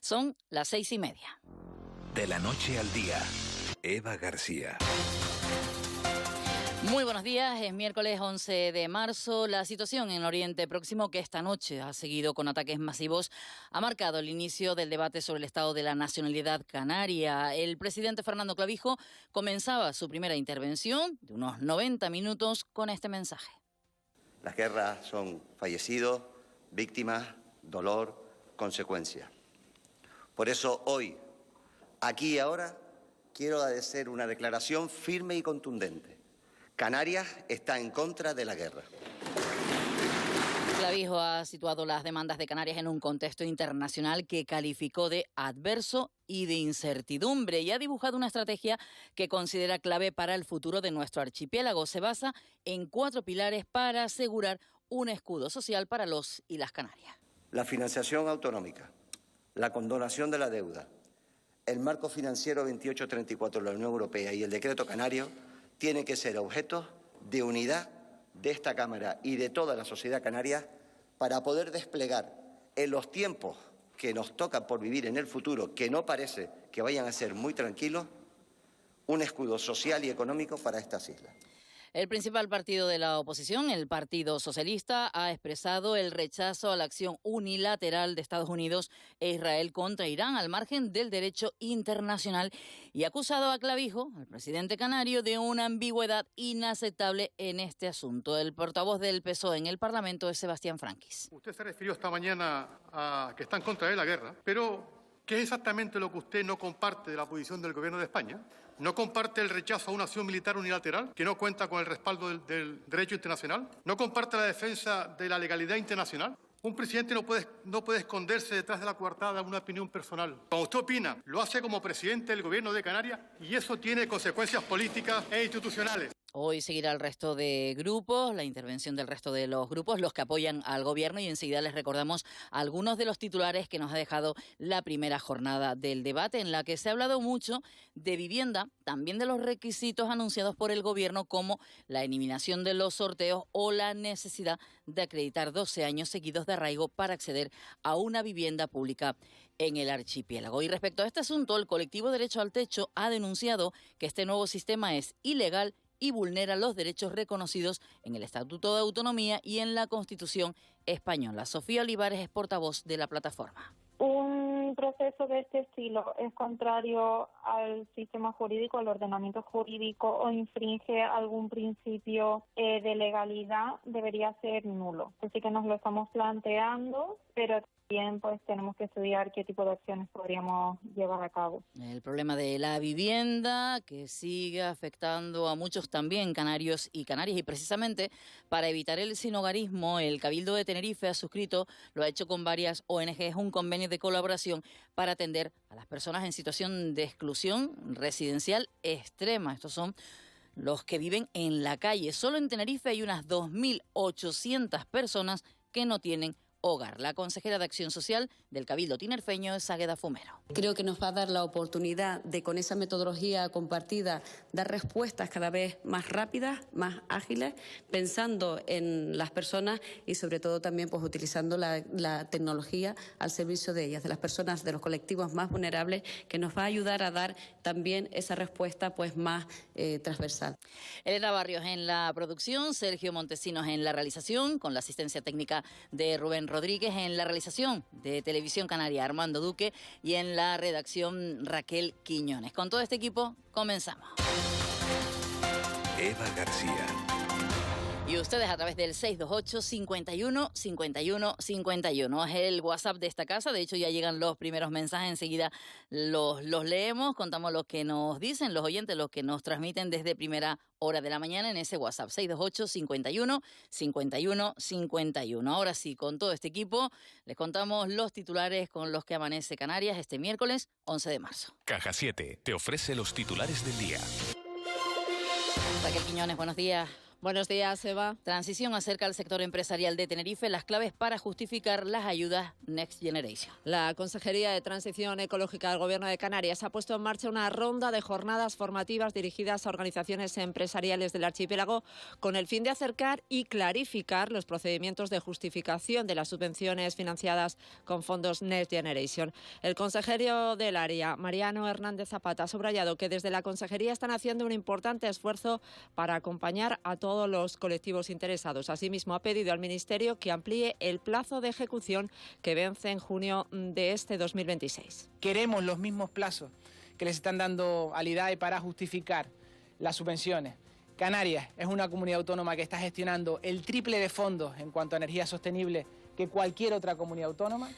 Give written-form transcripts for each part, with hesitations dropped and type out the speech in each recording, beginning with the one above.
Son las 6:30. De la noche al día, Eva García. Muy buenos días, es miércoles 11 de marzo. La situación en Oriente Próximo, que esta noche ha seguido con ataques masivos, ha marcado el inicio del debate sobre el estado de la nacionalidad canaria. El presidente Fernando Clavijo comenzaba su primera intervención de unos 90 minutos con este mensaje. Las guerras son fallecidos, víctimas, dolor, consecuencias. Por eso hoy, aquí y ahora, quiero hacer una declaración firme y contundente. Canarias está en contra de la guerra. Clavijo ha situado las demandas de Canarias en un contexto internacional que calificó de adverso y de incertidumbre, y ha dibujado una estrategia que considera clave para el futuro de nuestro archipiélago. Se basa en 4 pilares para asegurar un escudo social para los y las Canarias. La financiación autonómica, la condonación de la deuda, el marco financiero 2834 de la Unión Europea y el decreto canario tienen que ser objetos de unidad de esta Cámara y de toda la sociedad canaria para poder desplegar en los tiempos que nos toca por vivir en el futuro, que no parece que vayan a ser muy tranquilos, un escudo social y económico para estas islas. El principal partido de la oposición, el Partido Socialista, ha expresado el rechazo a la acción unilateral de Estados Unidos e Israel contra Irán al margen del derecho internacional y ha acusado a Clavijo, al presidente canario, de una ambigüedad inaceptable en este asunto. El portavoz del PSOE en el Parlamento es Sebastián Franquis. Usted se refirió esta mañana a que está en contra de la guerra, pero ¿qué es exactamente lo que usted no comparte de la posición del Gobierno de España? ¿No comparte el rechazo a una acción militar unilateral que no cuenta con el respaldo del derecho internacional? ¿No comparte la defensa de la legalidad internacional? Un presidente no puede esconderse detrás de la coartada de una opinión personal. Cuando usted opina, lo hace como presidente del Gobierno de Canarias y eso tiene consecuencias políticas e institucionales. Hoy seguirá el resto de grupos, la intervención del resto de los grupos, los que apoyan al Gobierno, y enseguida les recordamos algunos de los titulares que nos ha dejado la primera jornada del debate, en la que se ha hablado mucho de vivienda, también de los requisitos anunciados por el Gobierno, como la eliminación de los sorteos o la necesidad de acreditar 12 años seguidos de arraigo para acceder a una vivienda pública en el archipiélago. Y respecto a este asunto, el colectivo Derecho al Techo ha denunciado que este nuevo sistema es ilegal y vulnera los derechos reconocidos en el Estatuto de Autonomía y en la Constitución española. Sofía Olivares es portavoz de la plataforma. Un proceso de este estilo es contrario al sistema jurídico, al ordenamiento jurídico, o infringe algún principio de legalidad, debería ser nulo. Así que nos lo estamos planteando, pero también pues tenemos que estudiar qué tipo de acciones podríamos llevar a cabo. El problema de la vivienda, que sigue afectando a muchos también canarios y canarias, y precisamente para evitar el sinhogarismo, el Cabildo de Tenerife ha suscrito, lo ha hecho con varias ONGs, un convenio de colaboración para atender a las personas en situación de exclusión residencial extrema. Estos son los que viven en la calle. Solo en Tenerife hay unas 2.800 personas que no tienen hogar. La consejera de Acción Social del Cabildo tinerfeño es Águeda Fumero. Creo que nos va a dar la oportunidad de, con esa metodología compartida, dar respuestas cada vez más rápidas, más ágiles, pensando en las personas y sobre todo también pues utilizando la tecnología al servicio de ellas, de las personas, de los colectivos más vulnerables, que nos va a ayudar a dar también esa respuesta pues más transversal. Elena Barrios en la producción, Sergio Montesinos en la realización, con la asistencia técnica de Rubén Rodríguez, en la realización de Televisión Canaria Armando Duque y en la redacción Raquel Quiñones. Con todo este equipo comenzamos. Eva García. Y ustedes a través del 628 51 51 51. Es el WhatsApp de esta casa. De hecho, ya llegan los primeros mensajes. Enseguida los leemos. Contamos lo que nos dicen los oyentes, los que nos transmiten desde primera hora de la mañana en ese WhatsApp. 628 51 51 51. Ahora sí, con todo este equipo, les contamos los titulares con los que amanece Canarias este miércoles 11 de marzo. Caja 7 te ofrece los titulares del día. Raquel Quiñones, buenos días. Buenos días, Eva. Transición acerca al sector empresarial de Tenerife, las claves para justificar las ayudas Next Generation. La Consejería de Transición Ecológica del Gobierno de Canarias ha puesto en marcha una ronda de jornadas formativas dirigidas a organizaciones empresariales del archipiélago con el fin de acercar y clarificar los procedimientos de justificación de las subvenciones financiadas con fondos Next Generation. El consejero del área, Mariano Hernández Zapata, ha subrayado que desde la Consejería están haciendo un importante esfuerzo para acompañar a todos los colectivos interesados. Asimismo, ha pedido al Ministerio que amplíe el plazo de ejecución que vence en junio de este 2026. Queremos los mismos plazos que les están dando al IDAE para justificar las subvenciones. Canarias es una comunidad autónoma que está gestionando el triple de fondos en cuanto a energía sostenible que cualquier otra comunidad autónoma.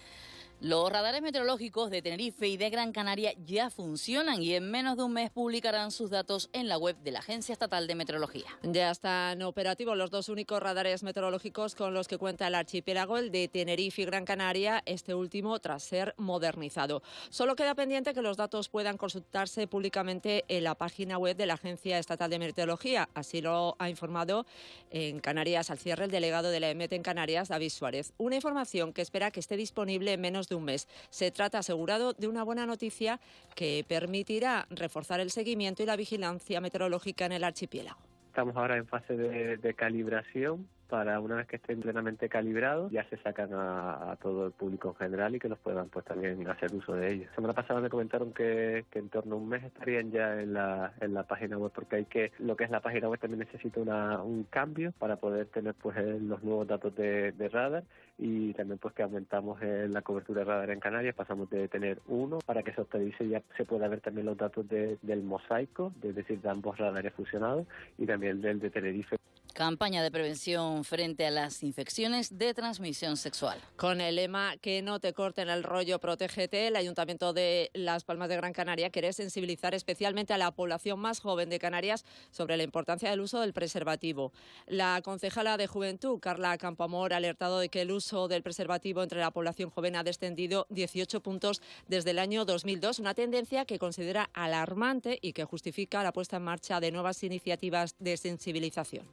Los radares meteorológicos de Tenerife y de Gran Canaria ya funcionan y en menos de un mes publicarán sus datos en la web de la Agencia Estatal de Meteorología. Ya están operativos los dos únicos radares meteorológicos con los que cuenta el archipiélago, el de Tenerife y Gran Canaria, este último tras ser modernizado. Solo queda pendiente que los datos puedan consultarse públicamente en la página web de la Agencia Estatal de Meteorología. Así lo ha informado en Canarias al cierre el delegado de la EMET en Canarias, David Suárez. Una información que espera que esté disponible en menos de un mes. Se trata, asegurado, de una buena noticia que permitirá reforzar el seguimiento y la vigilancia meteorológica en el archipiélago. Estamos ahora en fase de calibración. Para una vez que estén plenamente calibrados, ya se sacan a todo el público en general y que los puedan pues también hacer uso de ellos. La semana pasada me comentaron que en torno a un mes estarían ya en la página web, porque lo que es la página web también necesita un cambio para poder tener pues los nuevos datos de radar, y también pues que aumentamos la cobertura de radar en Canarias, pasamos de tener 1 para que se actualice y ya se pueda ver también los datos del mosaico, es decir, de ambos radares fusionados, y también del de Tenerife. Campaña de prevención frente a las infecciones de transmisión sexual. Con el lema "Que no te corten el rollo, protégete", el Ayuntamiento de Las Palmas de Gran Canaria quiere sensibilizar especialmente a la población más joven de Canarias sobre la importancia del uso del preservativo. La concejala de Juventud, Carla Campoamor, ha alertado de que el uso del preservativo entre la población joven ha descendido 18 puntos desde el año 2002, una tendencia que considera alarmante y que justifica la puesta en marcha de nuevas iniciativas de sensibilización.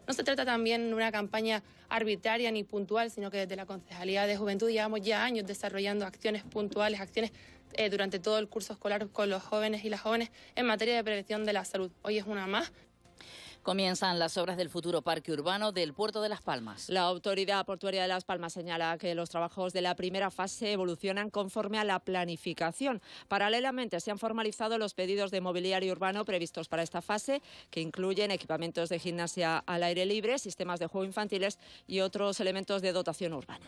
No se trata también de una campaña arbitraria ni puntual, sino que desde la Concejalía de Juventud llevamos ya años desarrollando acciones puntuales, acciones durante todo el curso escolar con los jóvenes y las jóvenes en materia de prevención de la salud. Hoy es una más. Comienzan las obras del futuro parque urbano del Puerto de Las Palmas. La Autoridad Portuaria de Las Palmas señala que los trabajos de la primera fase evolucionan conforme a la planificación. Paralelamente, se han formalizado los pedidos de mobiliario urbano previstos para esta fase, que incluyen equipamientos de gimnasia al aire libre, sistemas de juego infantiles y otros elementos de dotación urbana.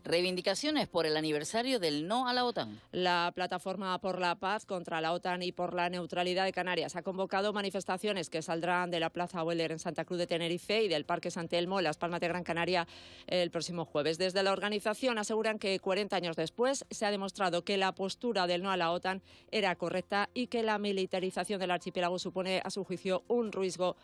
Reivindicaciones por el aniversario del no a la OTAN. La Plataforma por la Paz contra la OTAN y por la Neutralidad de Canarias ha convocado manifestaciones que saldrán de la Plaza Weller en Santa Cruz de Tenerife y del Parque San Telmo en Las Palmas de Gran Canaria el próximo jueves. Desde la organización aseguran que 40 años después se ha demostrado que la postura del no a la OTAN era correcta y que la militarización del archipiélago supone, a su juicio, un riesgo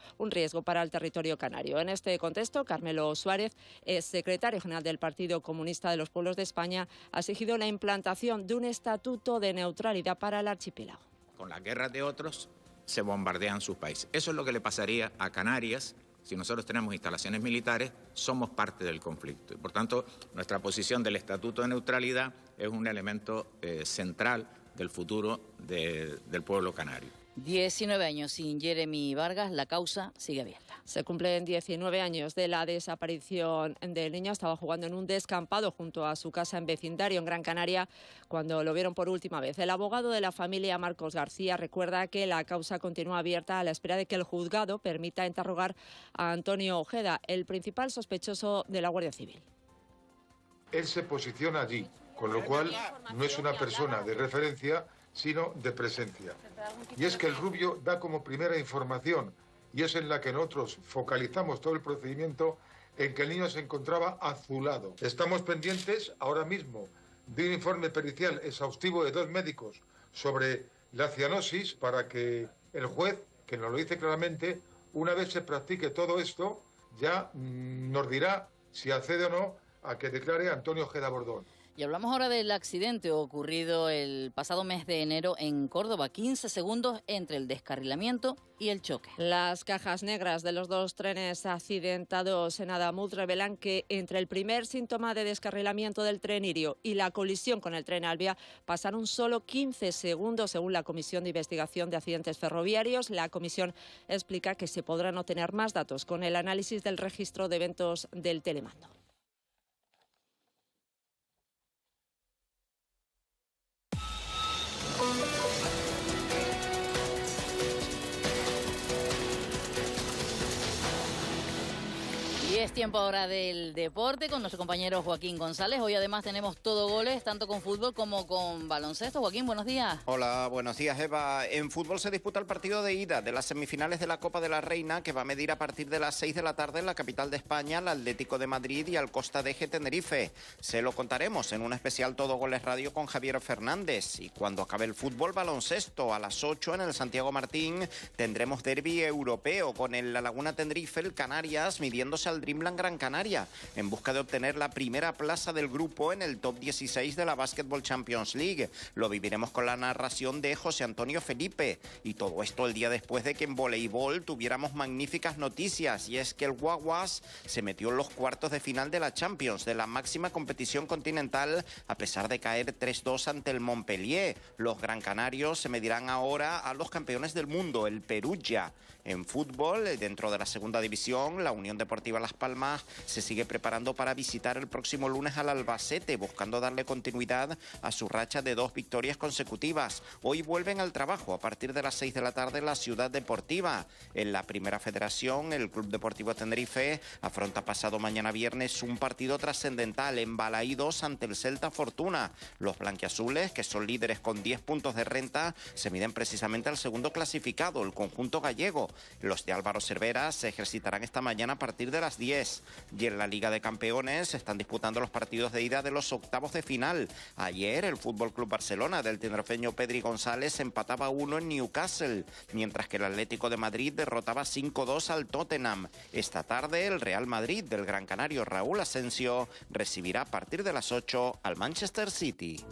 para el territorio canario. En este contexto, Carmelo Suárez, secretario general del Partido Comunista de los Pueblos de España, ha exigido la implantación de un estatuto de neutralidad para el archipiélago. Con las guerras de otros se bombardean sus países. Eso es lo que le pasaría a Canarias si nosotros tenemos instalaciones militares, somos parte del conflicto. Y por tanto, nuestra posición del Estatuto de Neutralidad es un elemento central del futuro del pueblo canario. 19 años sin Jeremy Vargas, la causa sigue abierta. Se cumplen 19 años de la desaparición del niño. Estaba jugando en un descampado junto a su casa en vecindario en Gran Canaria cuando lo vieron por última vez. El abogado de la familia, Marcos García, recuerda que la causa continúa abierta a la espera de que el juzgado permita interrogar a Antonio Ojeda, el principal sospechoso de la Guardia Civil. Él se posiciona allí, con lo cual no es una persona de referencia, sino de presencia. Y es que el rubio da como primera información, y es en la que nosotros focalizamos todo el procedimiento, en que el niño se encontraba azulado. Estamos pendientes ahora mismo de un informe pericial exhaustivo de 2 médicos sobre la cianosis para que el juez, que nos lo dice claramente, una vez se practique todo esto, ya nos dirá si accede o no a que declare a Antonio Ojeda Bordón. Y hablamos ahora del accidente ocurrido el pasado mes de enero en Córdoba. 15 segundos entre el descarrilamiento y el choque. Las cajas negras de los dos trenes accidentados en Adamuz revelan que entre el primer síntoma de descarrilamiento del tren Irio y la colisión con el tren Albia pasaron solo 15 segundos, según la Comisión de Investigación de Accidentes Ferroviarios. La comisión explica que se podrán obtener más datos con el análisis del registro de eventos del telemando. Y es tiempo ahora del deporte con nuestro compañero Joaquín González. Hoy además tenemos todo goles, tanto con fútbol como con baloncesto. Joaquín, buenos días. Hola, buenos días, Eva. En fútbol se disputa el partido de ida de las semifinales de la Copa de la Reina, que va a medir a partir de las 6 de la tarde en la capital de España, al Atlético de Madrid y al Costa de Tenerife. Se lo contaremos en un especial Todo Goles Radio con Javier Fernández. Y cuando acabe el fútbol, baloncesto, a las 8 en el Santiago Martín tendremos derbi europeo con el La Laguna Tenerife, el Canarias, midiéndose al Dreamland Gran Canaria, en busca de obtener la primera plaza del grupo en el top 16 de la Basketball Champions League. Lo viviremos con la narración de José Antonio Felipe. Y todo esto el día después de que en voleibol tuviéramos magníficas noticias, y es que el Guaguas se metió en los cuartos de final de la Champions, de la máxima competición continental, a pesar de caer 3-2 ante el Montpellier. Los Gran Canarios se medirán ahora a los campeones del mundo, el Perugia. En fútbol, dentro de la segunda división, la Unión Deportiva Las Palmas se sigue preparando para visitar el próximo lunes al Albacete, buscando darle continuidad a su racha de 2 victorias consecutivas. Hoy vuelven al trabajo a partir de las 6 de la tarde en la Ciudad Deportiva. En la Primera Federación, el Club Deportivo Tenerife afronta pasado mañana viernes un partido trascendental en Balaídos ante el Celta Fortuna. Los blanquiazules, que son líderes con 10 puntos de renta, se miden precisamente al segundo clasificado, el conjunto gallego. Los de Álvaro Cervera se ejercitarán esta mañana a partir de las 10. Y en la Liga de Campeones se están disputando los partidos de ida de los octavos de final. Ayer el Fútbol Club Barcelona del tinerfeño Pedri González empataba 1 en Newcastle, mientras que el Atlético de Madrid derrotaba 5-2 al Tottenham. Esta tarde el Real Madrid del gran canario Raúl Asensio recibirá a partir de las 8 al Manchester City.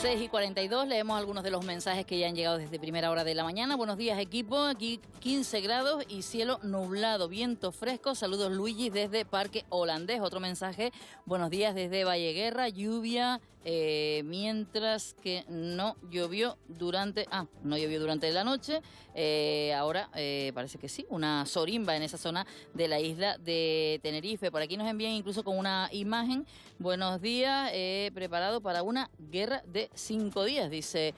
6:42, leemos algunos de los mensajes que ya han llegado desde primera hora de la mañana. Buenos días, equipo. Aquí 15 grados y cielo nublado, viento fresco. Saludos, Luigi, desde Parque Holandés. Otro mensaje, buenos días desde Valleguerra, lluvia, mientras que no llovió durante la noche. Ahora parece que sí, una sorimba en esa zona de la isla de Tenerife. Por aquí nos envían incluso con una imagen. Buenos días, preparado para una guerra de 5 días, dice.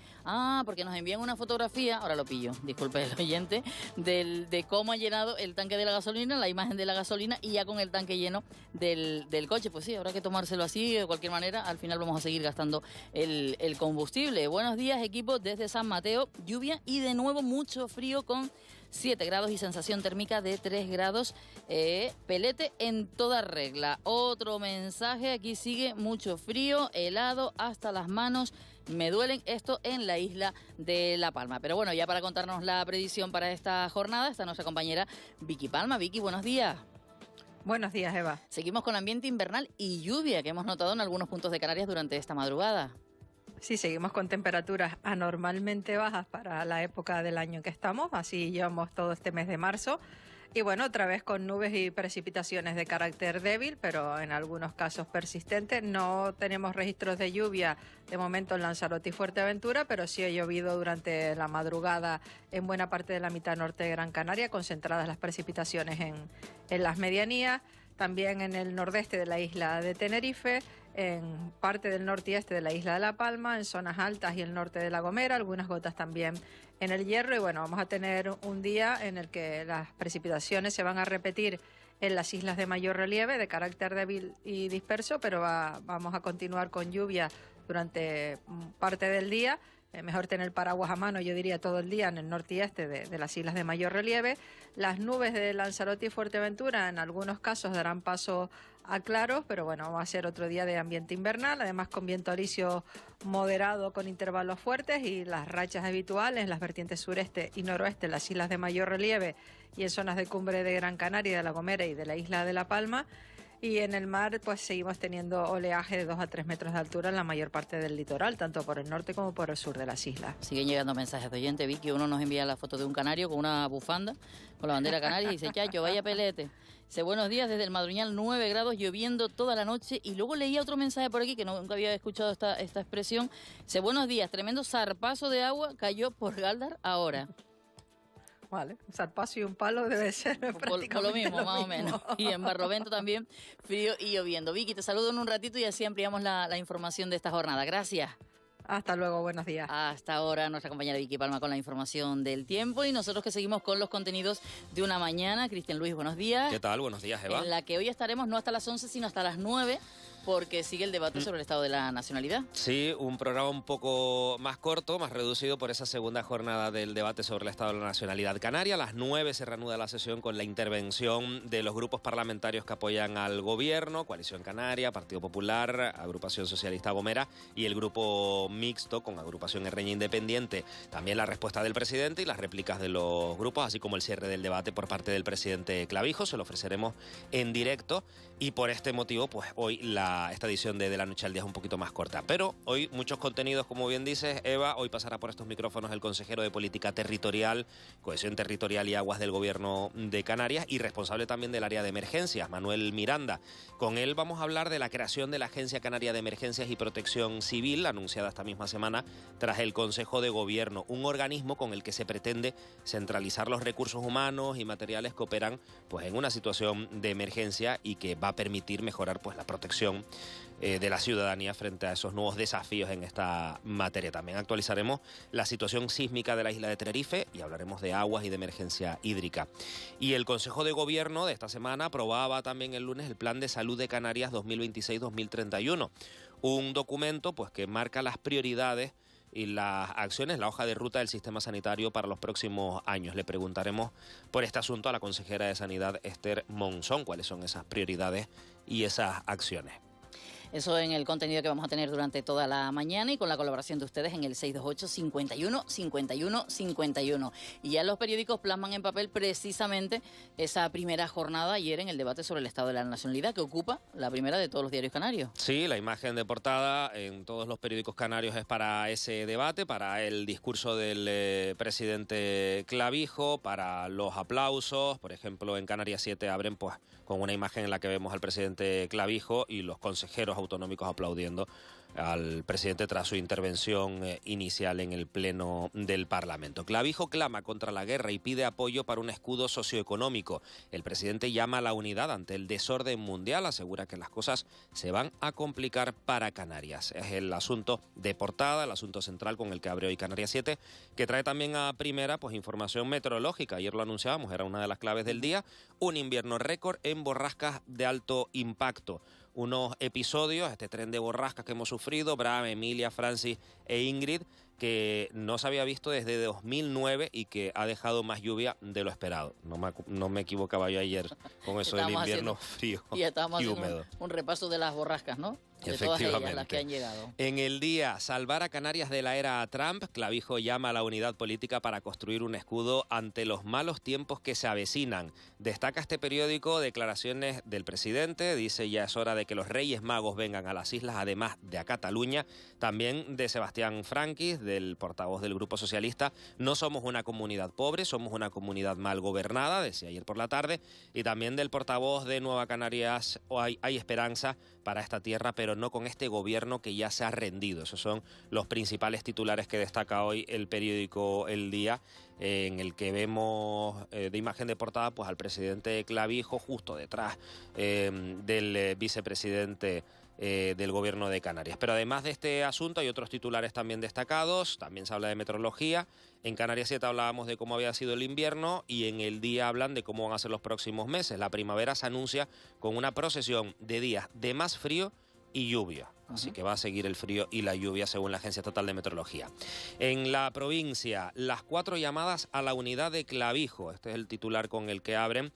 Porque nos envían una fotografía, ahora lo pillo, disculpe el oyente, de cómo ha llenado el tanque de la gasolina, la imagen de la gasolina y ya con el tanque lleno del coche. Pues sí, habrá que tomárselo así, de cualquier manera, al final vamos a seguir gastando el combustible. Buenos días, equipo, desde San Mateo, lluvia y de nuevo mucho frío con 7 grados y sensación térmica de 3 grados, pelete en toda regla. Otro mensaje, aquí sigue mucho frío, helado hasta las manos, me duelen, esto en la isla de La Palma. Pero bueno, ya para contarnos la predicción para esta jornada está nuestra compañera Vicky Palma. Vicky, buenos días. Buenos días, Eva. Seguimos con ambiente invernal y lluvia que hemos notado en algunos puntos de Canarias durante esta madrugada. Sí, seguimos con temperaturas anormalmente bajas para la época del año en que estamos, así llevamos todo este mes de marzo. Y bueno, otra vez con nubes y precipitaciones de carácter débil, pero en algunos casos persistentes. No tenemos registros de lluvia de momento en Lanzarote y Fuerteventura, pero sí ha llovido durante la madrugada en buena parte de la mitad norte de Gran Canaria, concentradas las precipitaciones en las medianías, también en el nordeste de la isla de Tenerife, en parte del norte y este de la isla de La Palma, en zonas altas y el norte de La Gomera, algunas gotas también en el Hierro. Y bueno, vamos a tener un día en el que las precipitaciones se van a repetir en las islas de mayor relieve, de carácter débil y disperso, pero vamos a continuar con lluvia durante parte del día. Mejor tener paraguas a mano, yo diría, todo el día en el norte y este de las islas de mayor relieve. Las nubes de Lanzarote y Fuerteventura en algunos casos darán paso a claros, pero bueno, va a ser otro día de ambiente invernal, además con viento alisio moderado con intervalos fuertes y las rachas habituales en las vertientes sureste y noroeste, en las islas de mayor relieve y en zonas de cumbre de Gran Canaria, de La Gomera y de la isla de La Palma. Y en el mar pues seguimos teniendo oleaje de 2 a 3 metros de altura en la mayor parte del litoral, tanto por el norte como por el sur de las islas. Siguen llegando mensajes de oyente, Vicky. Uno nos envía la foto de un canario con una bufanda, con la bandera canaria, y dice, chacho, vaya pelete. Dice, buenos días, desde el Madroñal, 9 grados, lloviendo toda la noche. Y luego leía otro mensaje por aquí, que nunca había escuchado esta expresión. Dice, buenos días, tremendo zarpazo de agua cayó por Galdar ahora. Vale, un zarpazo y un palo debe ser prácticamente por lo mismo, más o menos. Y en Barlovento también, frío y lloviendo. Vicky, te saludo en un ratito y así ampliamos la información de esta jornada. Gracias. Hasta luego, buenos días. Hasta ahora nuestra compañera Vicky Palma con la información del tiempo y nosotros que seguimos con los contenidos de Una Mañana. Cristian Luis, buenos días. ¿Qué tal? Buenos días, Eva. En la que hoy estaremos no hasta las 11, sino hasta las 9, porque sigue el debate sobre el estado de la nacionalidad. Sí, un programa un poco más corto, más reducido por esa segunda jornada del debate sobre el estado de la nacionalidad canaria. A las 9 se reanuda la sesión con la intervención de los grupos parlamentarios que apoyan al gobierno, Coalición Canaria, Partido Popular, Agrupación Socialista Gomera y el grupo mixto con Agrupación Herreña Independiente. También la respuesta del presidente y las réplicas de los grupos, así como el cierre del debate por parte del presidente Clavijo. Se lo ofreceremos en directo y por este motivo, pues hoy esta edición de la Noche al Día es un poquito más corta. Pero hoy muchos contenidos, como bien dices, Eva. Hoy pasará por estos micrófonos el consejero de Política Territorial, Cohesión Territorial y Aguas del Gobierno de Canarias y responsable también del área de emergencias, Manuel Miranda. Con él vamos a hablar de la creación de la Agencia Canaria de Emergencias y Protección Civil, anunciada esta misma semana tras el Consejo de Gobierno, un organismo con el que se pretende centralizar los recursos humanos y materiales que operan pues, en una situación de emergencia y que va a permitir mejorar pues, la protección de la ciudadanía frente a esos nuevos desafíos en esta materia. También actualizaremos la situación sísmica de la isla de Tenerife y hablaremos de aguas y de emergencia hídrica. Y el Consejo de Gobierno de esta semana aprobaba también el lunes el Plan de Salud de Canarias 2026-2031, un documento pues, que marca las prioridades y las acciones, la hoja de ruta del sistema sanitario para los próximos años. Le preguntaremos por este asunto a la consejera de Sanidad, Esther Monzón, cuáles son esas prioridades y esas acciones. Eso en el contenido que vamos a tener durante toda la mañana y con la colaboración de ustedes en el 628-51-51-51. Y ya los periódicos plasman en papel precisamente esa primera jornada ayer en el debate sobre el estado de la nacionalidad que ocupa la primera de todos los diarios canarios. Sí, la imagen de portada en todos los periódicos canarios es para ese debate, para el discurso del presidente Clavijo, para los aplausos. Por ejemplo, en Canarias 7 abren pues con una imagen en la que vemos al presidente Clavijo y los consejeros autonómicos aplaudiendo al presidente tras su intervención inicial en el Pleno del Parlamento. Clavijo clama contra la guerra y pide apoyo para un escudo socioeconómico. El presidente llama a la unidad ante el desorden mundial, asegura que las cosas se van a complicar para Canarias. Es el asunto de portada, el asunto central con el que abre hoy Canarias 7, que trae también a primera pues información meteorológica. Ayer lo anunciábamos, era una de las claves del día, un invierno récord en borrascas de alto impacto. Unos episodios, este tren de borrascas que hemos sufrido, Bram, Emilia, Francis e Ingrid, que no se había visto desde 2009 y que ha dejado más lluvia de lo esperado. No me equivocaba yo ayer con eso del invierno frío y húmedo. Un repaso de las borrascas, ¿no? De todas ellas, las que han llegado. En el día, salvar a Canarias de la era Trump, Clavijo llama a la unidad política para construir un escudo ante los malos tiempos que se avecinan. Destaca este periódico declaraciones del presidente, dice ya es hora de que los Reyes Magos vengan a las islas, además de a Cataluña, también de Sebastián Franquis, del portavoz del Grupo Socialista. No somos una comunidad pobre, somos una comunidad mal gobernada, decía ayer por la tarde, y también del portavoz de Nueva Canarias, hay esperanza para esta tierra, pero no con este gobierno que ya se ha rendido. Esos son los principales titulares que destaca hoy el periódico El Día, en el que vemos de imagen de portada pues al presidente Clavijo justo detrás del vicepresidente del gobierno de Canarias. Pero además de este asunto hay otros titulares también destacados, también se habla de meteorología. En Canarias 7 hablábamos de cómo había sido el invierno y en El Día hablan de cómo van a ser los próximos meses. La primavera se anuncia con una procesión de días de más frío y lluvia. Así que va a seguir el frío y la lluvia según la Agencia Estatal de Meteorología. En la provincia, las 4 llamadas a la unidad de Clavijo. Este es el titular con el que abren.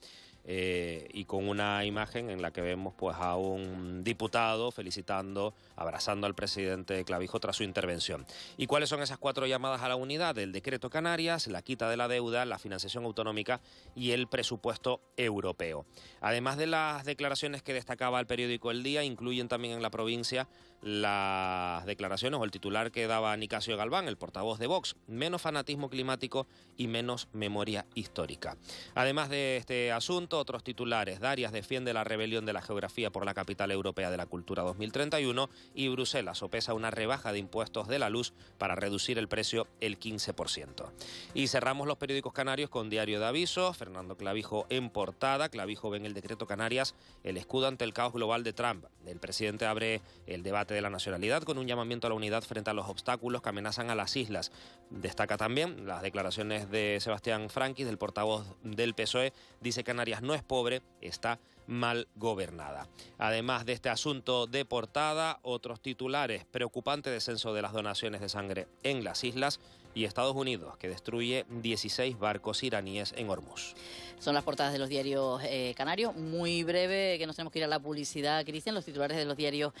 y con una imagen en la que vemos pues a un diputado felicitando, abrazando al presidente Clavijo tras su intervención. ¿Y cuáles son esas 4 llamadas a la unidad? El decreto Canarias, la quita de la deuda, la financiación autonómica y el presupuesto europeo. Además de las declaraciones que destacaba el periódico El Día, incluyen también en la provincia las declaraciones o el titular que daba Nicasio Galván, el portavoz de Vox: menos fanatismo climático y menos memoria histórica. Además de este asunto, otros titulares: Darias defiende la rebelión de la geografía por la capital europea de la cultura 2031 y Bruselas sopesa una rebaja de impuestos de la luz para reducir el precio el 15%. Y cerramos los periódicos canarios con Diario de Avisos. Fernando Clavijo en portada. Clavijo ve en el decreto Canarias el escudo ante el caos global de Trump. El presidente abre el debate de la nacionalidad con un llamamiento a la unidad frente a los obstáculos que amenazan a las islas. Destaca también las declaraciones de Sebastián Franquis, del portavoz del PSOE. Dice: Canarias no es pobre, está mal gobernada. Además de este asunto de portada, otros titulares: preocupante descenso de las donaciones de sangre en las islas, y Estados Unidos, que destruye 16 barcos iraníes en Hormuz. Son las portadas de los diarios canarios. Muy breve, que nos tenemos que ir a la publicidad, Cristian. Los titulares de los diarios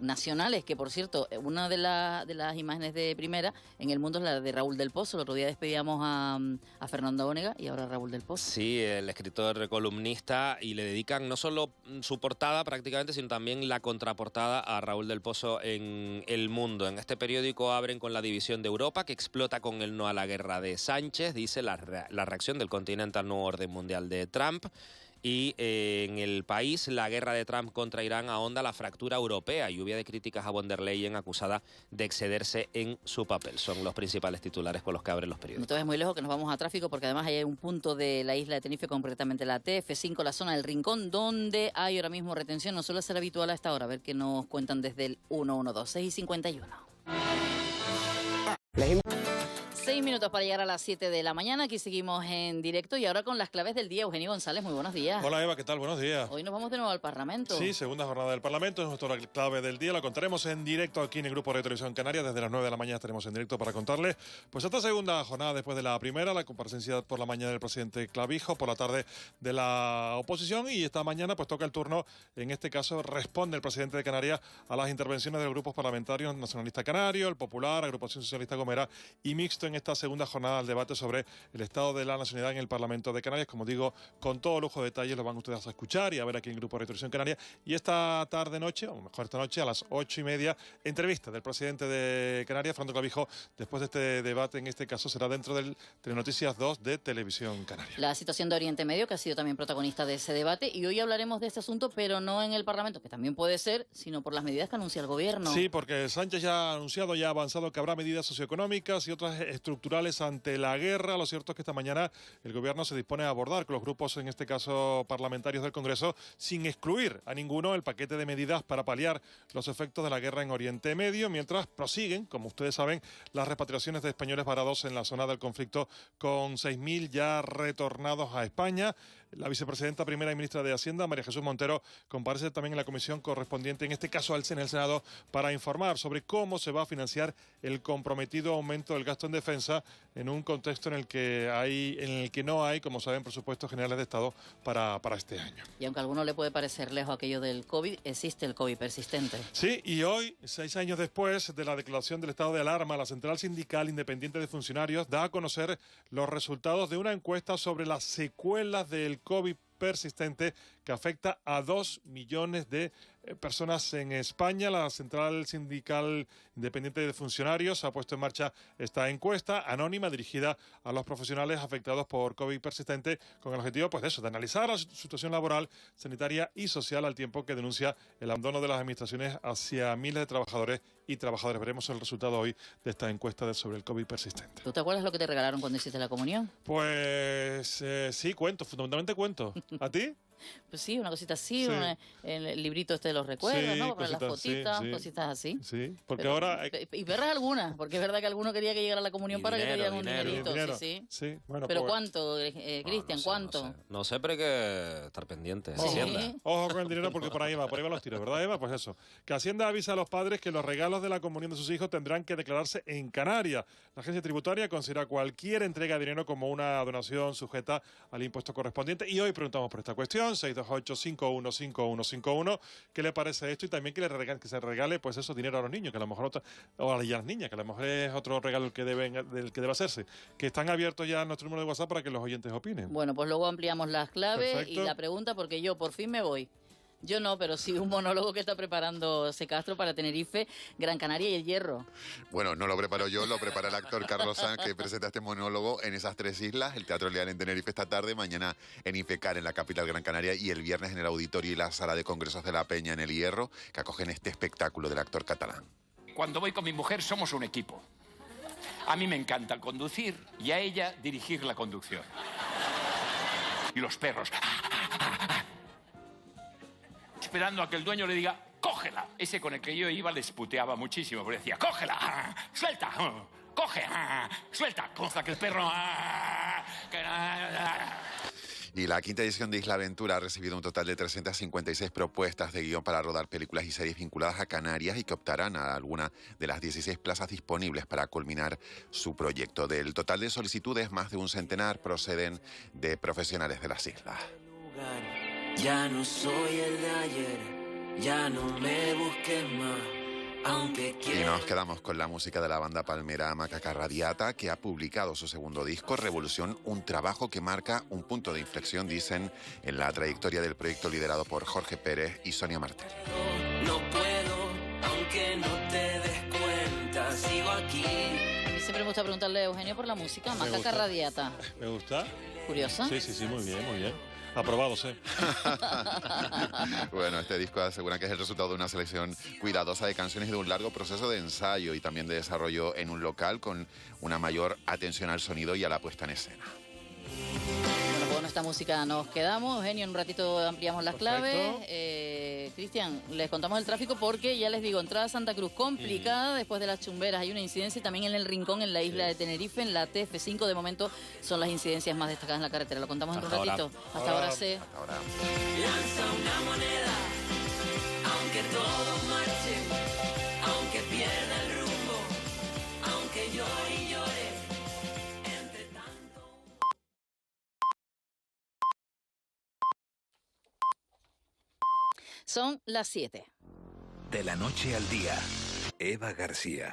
nacionales, que por cierto, una de las imágenes de primera en El Mundo es la de Raúl del Pozo. El otro día despedíamos a Fernando Onega y ahora Raúl del Pozo. Sí, el escritor columnista, y le dedican no solo su portada prácticamente, sino también la contraportada a Raúl del Pozo en El Mundo. En este periódico abren con la división de Europa, que explota con el no a la guerra de Sánchez, dice la reacción del continente al nuevo orden mundial de Trump. Y en El País, la guerra de Trump contra Irán ahonda la fractura europea. Lluvia de críticas a von der Leyen, acusada de excederse en su papel. Son los principales titulares con los que abren los periódicos. No te vayas muy lejos, que nos vamos a tráfico, porque además hay un punto de la isla de Tenerife, concretamente la TF5, la zona del Rincón, donde hay ahora mismo retención. No suele ser habitual a esta hora. A ver qué nos cuentan desde el 112, 6:51. 6 minutos para llegar a las 7 de la mañana. Aquí seguimos en directo y ahora con las claves del día. Eugenio González, muy buenos días. Hola Eva, ¿qué tal? Buenos días. Hoy nos vamos de nuevo al Parlamento. Sí, segunda jornada del Parlamento, es nuestra clave del día. La contaremos en directo aquí en el Grupo de Televisión Canaria. Desde las 9 de la mañana estaremos en directo para contarles pues esta segunda jornada después de la primera, la comparecencia por la mañana del presidente Clavijo, por la tarde de la oposición, y esta mañana pues toca el turno. En este caso responde el presidente de Canarias a las intervenciones de los grupos parlamentarios Nacionalista Canario, el Popular, Agrupación Socialista Gomera y Mixto en esta segunda jornada al debate sobre el estado de la nacionalidad en el Parlamento de Canarias. Como digo, con todo lujo de detalles lo van ustedes a escuchar y a ver aquí en el Grupo de Televisión Canaria. Y esta tarde-noche, o mejor esta noche, a las 8:30, entrevista del presidente de Canarias, Fernando Clavijo, después de este debate. En este caso será dentro del Telenoticias 2 de Televisión Canaria. La situación de Oriente Medio, que ha sido también protagonista de ese debate, y hoy hablaremos de este asunto, pero no en el Parlamento, que también puede ser, sino por las medidas que anuncia el Gobierno. Sí, porque Sánchez ya ha anunciado, ya ha avanzado que habrá medidas socioeconómicas y otras estructurales ante la guerra. Lo cierto es que esta mañana el Gobierno se dispone a abordar con los grupos, en este caso parlamentarios del Congreso, sin excluir a ninguno, el paquete de medidas para paliar los efectos de la guerra en Oriente Medio, mientras prosiguen, como ustedes saben, las repatriaciones de españoles varados en la zona del conflicto, con 6.000 ya retornados a España. La vicepresidenta primera y ministra de Hacienda, María Jesús Montero, comparece también en la comisión correspondiente, en este caso en el Senado, para informar sobre cómo se va a financiar el comprometido aumento del gasto en defensa en un contexto en el que no hay, como saben, presupuestos generales de Estado para este año. Y aunque a alguno le puede parecer lejos aquello del COVID, existe el COVID persistente. Sí, y hoy, 6 años después de la declaración del estado de alarma, la Central Sindical Independiente de Funcionarios da a conocer los resultados de una encuesta sobre las secuelas del COVID persistente que afecta a 2 millones de personas en España. La Central Sindical Independiente de Funcionarios ha puesto en marcha esta encuesta anónima dirigida a los profesionales afectados por COVID persistente, con el objetivo pues de analizar la situación laboral, sanitaria y social, al tiempo que denuncia el abandono de las administraciones hacia miles de trabajadores y trabajadoras. Veremos el resultado hoy de esta encuesta sobre el COVID persistente. ¿Tú te acuerdas lo que te regalaron cuando hiciste la comunión? Pues sí, fundamentalmente cuento. ¿A ti? Pues sí, una cosita así, Sí. el librito este de los recuerdos, Sí, ¿no? Para las cositas, sí, fotitas, sí. cositas así. Sí, porque Pero- ahora... Y perras algunas, porque es verdad que alguno quería que llegara a la comunión para que te dieran un dinerito. Dinero. Sí, sí. Sí, bueno, Pero pues- ¿cuánto, Cristian? ¿Cuánto? No sé, pero hay que estar pendiente. Ojo, Hacienda. ojo con el dinero porque por ahí van los tiros, ¿verdad, Eva? Pues eso, que Hacienda avisa a los padres que los regalos de la comunión de sus hijos tendrán que declararse en Canarias. La agencia tributaria considera cualquier entrega de dinero como una donación sujeta al impuesto correspondiente. Y hoy preguntamos por esta cuestión, 628-515151, ¿qué le parece esto? Y también que se regale, pues eso, dinero a los niños, que a lo mejor o a las niñas, que a lo mejor es otro regalo del que debe hacerse. Que están abiertos ya nuestro número de WhatsApp para que los oyentes opinen. Bueno, pues luego ampliamos las claves Perfecto. y la pregunta, porque yo por fin me voy. Yo no, pero sí un monólogo que está preparando Secastro para Tenerife, Gran Canaria y El Hierro. Bueno, no lo preparo yo, lo prepara el actor Carlos Sanz, que presenta este monólogo en esas 3 islas, el Teatro Leal en Tenerife esta tarde, mañana en Ifecar, en la capital Gran Canaria, y el viernes en el Auditorio y la Sala de Congresos de la Peña en El Hierro, que acogen este espectáculo del actor catalán. Cuando voy con mi mujer somos un equipo. A mí me encanta conducir y a ella dirigir la conducción. Y los perros... esperando a que el dueño le diga, cógela. Ese con el que yo iba les puteaba muchísimo, porque decía, cógela, suelta, coge, suelta. Hasta que el perro... Y la quinta edición de Isla Aventura ha recibido un total de 356 propuestas de guión para rodar películas y series vinculadas a Canarias y que optarán a alguna de las 16 plazas disponibles para culminar su proyecto. Del total de solicitudes, más de un centenar proceden de profesionales de las islas. Ya no soy el de ayer, ya no me busques más, aunque Y nos quedamos con la música de la banda palmera Macaca Radiata, que ha publicado su segundo disco, Revolución, un trabajo que marca un punto de inflexión, dicen, en la trayectoria del proyecto liderado por Jorge Pérez y Sonia Martel. no puedo, aunque no te des cuenta, sigo aquí. A mí siempre me gusta preguntarle a Eugenio por la música, Me Macaca gusta. Radiata. ¿Me gusta? ¿Curiosa? Sí, muy bien, muy bien. Aprobado, sí. Bueno, este disco aseguran que es el resultado de una selección cuidadosa de canciones y de un largo proceso de ensayo y también de desarrollo en un local con una mayor atención al sonido y a la puesta en escena. Bueno, pues con esta música nos quedamos. Eugenio, en un ratito ampliamos las claves. Cristian, les contamos el tráfico porque, ya les digo, entrada a Santa Cruz complicada después de las chumberas. Hay una incidencia y también en el Rincón, en la isla de Tenerife, en la TF5. De momento son las incidencias más destacadas en la carretera. Lo contamos en un ratito. Hasta ahora sí. Lanza una moneda, aunque todo marche, aunque pierda el rumbo, aunque llore y llore. Son las 7. De la noche al día, Eva García.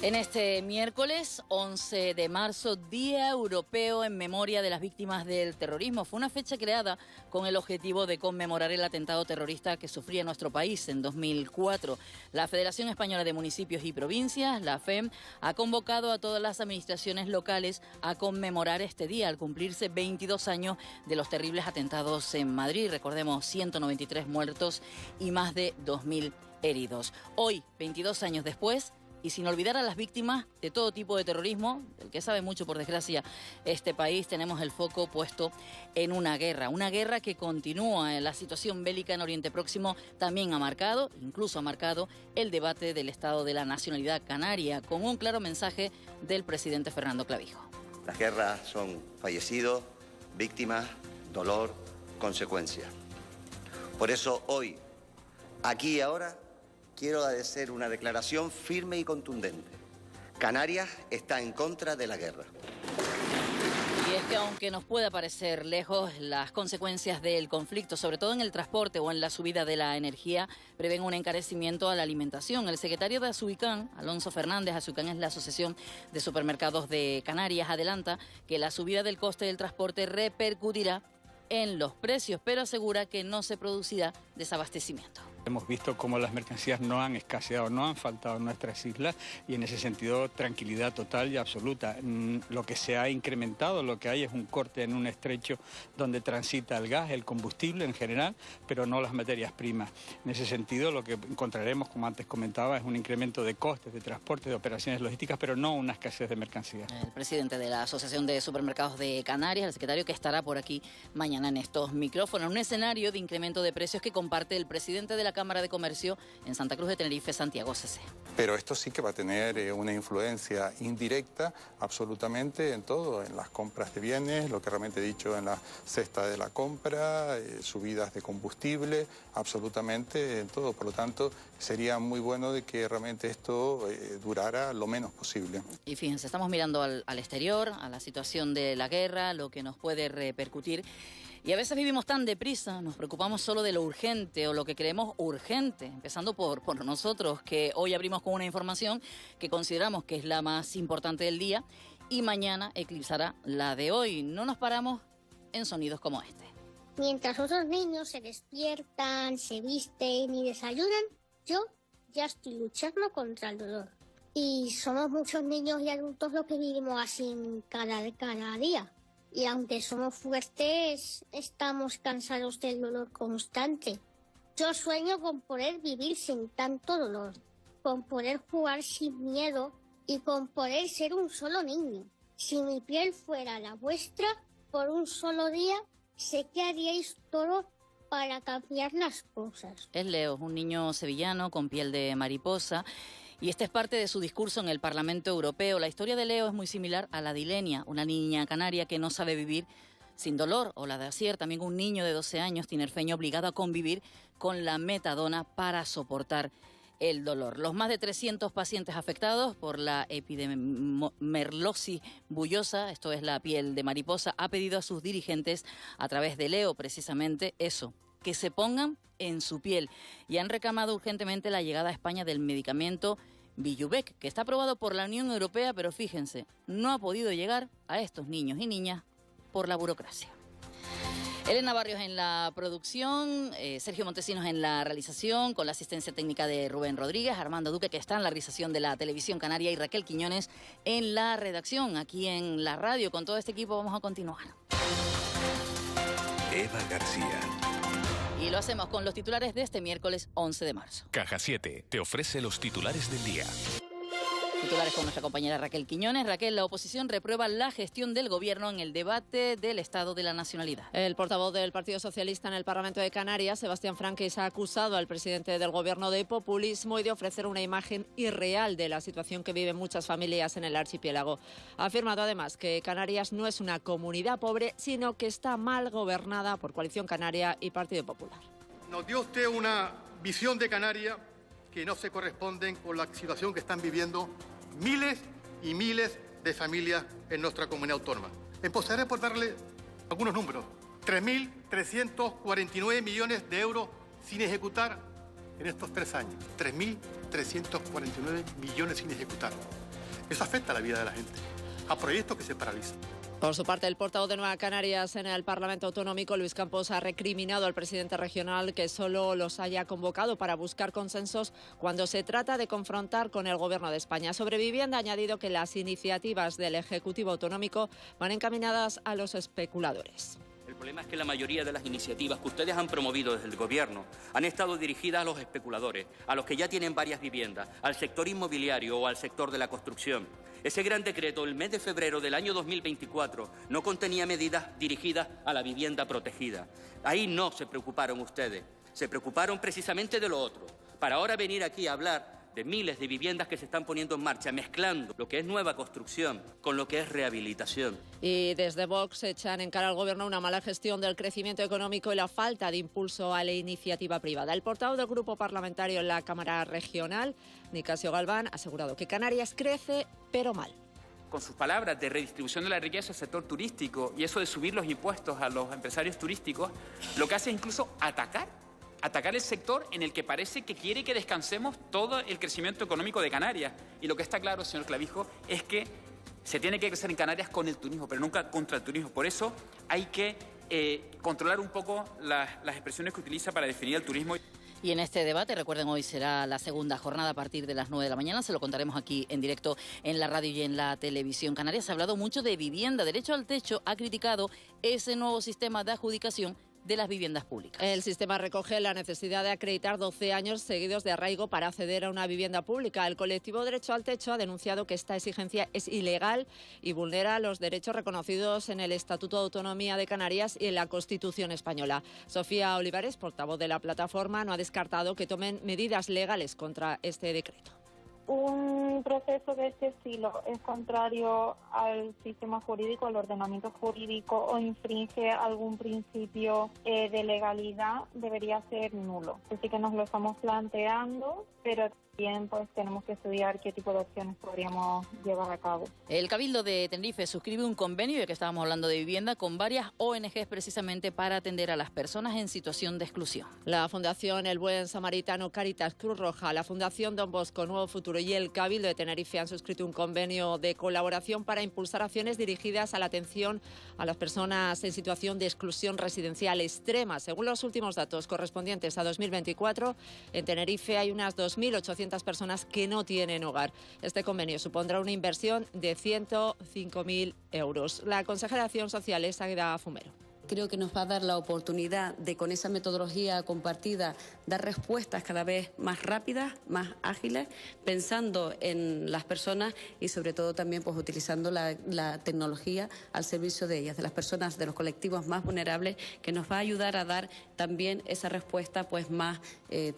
En este miércoles 11 de marzo, Día Europeo en Memoria de las Víctimas del Terrorismo. Fue una fecha creada con el objetivo de conmemorar el atentado terrorista que sufría nuestro país en 2004. La Federación Española de Municipios y Provincias, la FEM, ha convocado a todas las administraciones locales a conmemorar este día al cumplirse 22 años de los terribles atentados en Madrid. Recordemos, 193 muertos y más de 2.000 heridos. Hoy, 22 años después, y sin olvidar a las víctimas de todo tipo de terrorismo, del que sabe mucho, por desgracia, este país, tenemos el foco puesto en una guerra que continúa. La situación bélica en Oriente Próximo también incluso ha marcado el debate del estado de la nacionalidad canaria, con un claro mensaje del presidente Fernando Clavijo. Las guerras son fallecidos, víctimas, dolor, consecuencias. Por eso hoy, aquí y ahora, quiero hacer una declaración firme y contundente. Canarias está en contra de la guerra. Y es que aunque nos pueda parecer lejos, las consecuencias del conflicto, sobre todo en el transporte o en la subida de la energía, prevén un encarecimiento a la alimentación. El secretario de Asuicán, Alonso Fernández, Asuicán es la Asociación de Supermercados de Canarias, adelanta que la subida del coste del transporte repercutirá en los precios, pero asegura que no se producirá desabastecimiento. Hemos visto cómo las mercancías no han escaseado, no han faltado en nuestras islas y en ese sentido tranquilidad total y absoluta. Lo que se ha incrementado, lo que hay es un corte en un estrecho donde transita el gas, el combustible en general, pero no las materias primas. En ese sentido lo que encontraremos, como antes comentaba, es un incremento de costes, de transporte, de operaciones logísticas, pero no una escasez de mercancías. El presidente de la Asociación de Supermercados de Canarias, el secretario que estará por aquí mañana en estos micrófonos, un escenario de incremento de precios que comparte el presidente de la Cámara de Comercio en Santa Cruz de Tenerife, Santiago Cesé. Pero esto sí que va a tener una influencia indirecta absolutamente en todo, en las compras de bienes, lo que realmente he dicho en la cesta de la compra, subidas de combustible, absolutamente en todo. Por lo tanto, sería muy bueno de que realmente esto durara lo menos posible. Y fíjense, estamos mirando al exterior, a la situación de la guerra, lo que nos puede repercutir. Y a veces vivimos tan deprisa, nos preocupamos solo de lo urgente o lo que creemos urgente, empezando por nosotros, que hoy abrimos con una información que consideramos que es la más importante del día y mañana eclipsará la de hoy. No nos paramos en sonidos como este. Mientras otros niños se despiertan, se visten y desayunan, yo ya estoy luchando contra el dolor. Y somos muchos niños y adultos los que vivimos así cada día. Y aunque somos fuertes, estamos cansados del dolor constante. Yo sueño con poder vivir sin tanto dolor, con poder jugar sin miedo y con poder ser un solo niño. Si mi piel fuera la vuestra, por un solo día, sé que haríais todo para cambiar las cosas. Es Leo, un niño sevillano con piel de mariposa. Y este es parte de su discurso en el Parlamento Europeo. La historia de Leo es muy similar a la de Ilenia, una niña canaria que no sabe vivir sin dolor, o la de Asier, también un niño de 12 años tinerfeño obligado a convivir con la metadona para soportar el dolor. Los más de 300 pacientes afectados por la epidermomerlosis bullosa, esto es la piel de mariposa, ha pedido a sus dirigentes, a través de Leo precisamente, eso, que se pongan en su piel, y han reclamado urgentemente la llegada a España del medicamento Vyjuvek, que está aprobado por la Unión Europea, pero fíjense, no ha podido llegar a estos niños y niñas por la burocracia. Elena Barrios en la producción, Sergio Montesinos en la realización, con la asistencia técnica de Rubén Rodríguez, Armando Duque, que está en la realización de la televisión canaria, y Raquel Quiñones en la redacción, aquí en la radio. Con todo este equipo vamos a continuar. Eva García. Y lo hacemos con los titulares de este miércoles 11 de marzo. Caja 7 te ofrece los titulares del día. Titulares con nuestra compañera Raquel Quiñones. Raquel, la oposición reprueba la gestión del Gobierno en el debate del Estado de la Nacionalidad. El portavoz del Partido Socialista en el Parlamento de Canarias, Sebastián Franquis, ha acusado al presidente del Gobierno de populismo y de ofrecer una imagen irreal de la situación que viven muchas familias en el archipiélago. Ha afirmado además que Canarias no es una comunidad pobre, sino que está mal gobernada por Coalición Canaria y Partido Popular. Nos dio usted una visión de Canarias que no se corresponden con la situación que están viviendo miles y miles de familias en nuestra comunidad autónoma. Empezaré por darle algunos números. 3.349 millones de euros sin ejecutar en estos 3 años. 3.349 millones sin ejecutar. Eso afecta a la vida de la gente, a proyectos que se paralizan. Por su parte, el portavoz de Nueva Canarias en el Parlamento Autonómico, Luis Campos, ha recriminado al presidente regional que solo los haya convocado para buscar consensos cuando se trata de confrontar con el Gobierno de España. Sobre vivienda, ha añadido que las iniciativas del Ejecutivo Autonómico van encaminadas a los especuladores. El problema es que la mayoría de las iniciativas que ustedes han promovido desde el Gobierno han estado dirigidas a los especuladores, a los que ya tienen varias viviendas, al sector inmobiliario o al sector de la construcción. Ese gran decreto, el mes de febrero del año 2024, no contenía medidas dirigidas a la vivienda protegida. Ahí no se preocuparon ustedes, se preocuparon precisamente de lo otro, para ahora venir aquí a hablar de miles de viviendas que se están poniendo en marcha, mezclando lo que es nueva construcción con lo que es rehabilitación. Y desde Vox echan en cara al Gobierno una mala gestión del crecimiento económico y la falta de impulso a la iniciativa privada. El portavoz del Grupo Parlamentario en la Cámara Regional, Nicasio Galván, ha asegurado que Canarias crece, pero mal. Con sus palabras de redistribución de la riqueza al sector turístico y eso de subir los impuestos a los empresarios turísticos, lo que hace es incluso atacar el sector en el que parece que quiere que descansemos todo el crecimiento económico de Canarias. Y lo que está claro, señor Clavijo, es que se tiene que crecer en Canarias con el turismo, pero nunca contra el turismo. Por eso hay que controlar un poco las expresiones que utiliza para definir el turismo. Y en este debate, recuerden, hoy será la segunda jornada a partir de las 9 de la mañana. Se lo contaremos aquí en directo en la radio y en la televisión canaria. Se ha hablado mucho de vivienda. Derecho al Techo ha criticado ese nuevo sistema de adjudicación de las viviendas públicas. El sistema recoge la necesidad de acreditar 12 años seguidos de arraigo para acceder a una vivienda pública. El colectivo Derecho al Techo ha denunciado que esta exigencia es ilegal y vulnera los derechos reconocidos en el Estatuto de Autonomía de Canarias y en la Constitución española. Sofía Olivares, portavoz de la plataforma, no ha descartado que tomen medidas legales contra este decreto. Un proceso de este estilo es contrario al sistema jurídico, al ordenamiento jurídico o infringe algún principio de legalidad, debería ser nulo. Así que nos lo estamos planteando, pero también pues tenemos que estudiar qué tipo de opciones podríamos llevar a cabo. El Cabildo de Tenerife suscribe un convenio, ya que estábamos hablando de vivienda, con varias ONGs precisamente para atender a las personas en situación de exclusión. La Fundación El Buen Samaritano, Cáritas, Cruz Roja, la Fundación Don Bosco, Nuevo Futuro y el Cabildo de Tenerife han suscrito un convenio de colaboración para impulsar acciones dirigidas a la atención a las personas en situación de exclusión residencial extrema. Según los últimos datos correspondientes a 2024, en Tenerife hay unas 2.800 personas que no tienen hogar. Este convenio supondrá una inversión de 105.000 euros. La consejera de Acción Social es Águeda Fumero. Creo que nos va a dar la oportunidad de, con esa metodología compartida, dar respuestas cada vez más rápidas, más ágiles, pensando en las personas y sobre todo también pues utilizando la tecnología al servicio de ellas, de las personas, de los colectivos más vulnerables, que nos va a ayudar a dar también esa respuesta pues más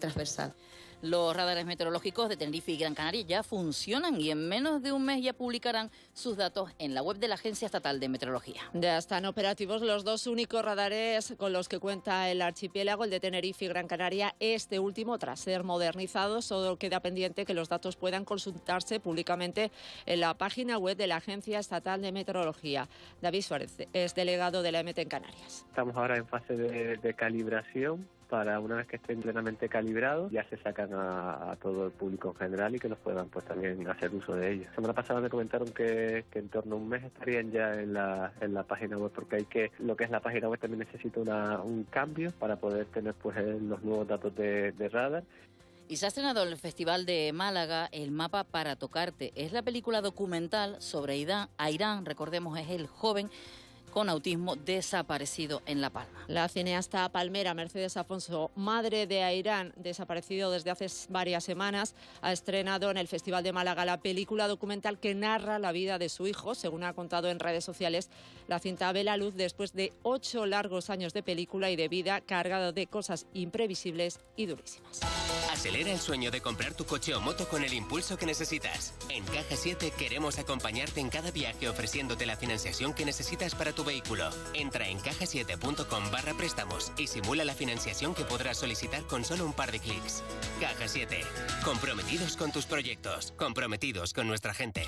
transversal. Los radares meteorológicos de Tenerife y Gran Canaria ya funcionan y en menos de un mes ya publicarán sus datos en la web de la Agencia Estatal de Meteorología. Ya están operativos los dos únicos radares con los que cuenta el archipiélago, el de Tenerife y Gran Canaria. Este último, tras ser modernizado, solo queda pendiente que los datos puedan consultarse públicamente en la página web de la Agencia Estatal de Meteorología. David Suárez es delegado de la EMET en Canarias. Estamos ahora en fase de calibración. Para una vez que estén plenamente calibrados, ya se sacan a todo el público en general y que los puedan pues también hacer uso de ellos. La semana pasada me comentaron que en torno a un mes estarían ya en la página web, porque lo que es la página web también necesita un cambio para poder tener pues los nuevos datos de radar. Y se ha estrenado en el Festival de Málaga El mapa para tocarte. Es la película documental sobre Airán, recordemos, es el joven con autismo desaparecido en La Palma. La cineasta palmera Mercedes Afonso, madre de Airán, desaparecido desde hace varias semanas, ha estrenado en el Festival de Málaga la película documental que narra la vida de su hijo. Según ha contado en redes sociales, la cinta ve la luz después de 8 largos años de película y de vida cargada de cosas imprevisibles y durísimas. Acelera el sueño de comprar tu coche o moto con el impulso que necesitas. En Caja 7 queremos acompañarte en cada viaje ofreciéndote la financiación que necesitas para tu vehículo. Entra en cajasiete.com/préstamos y simula la financiación que podrás solicitar con solo un par de clics. Caja 7. Comprometidos con tus proyectos. Comprometidos con nuestra gente.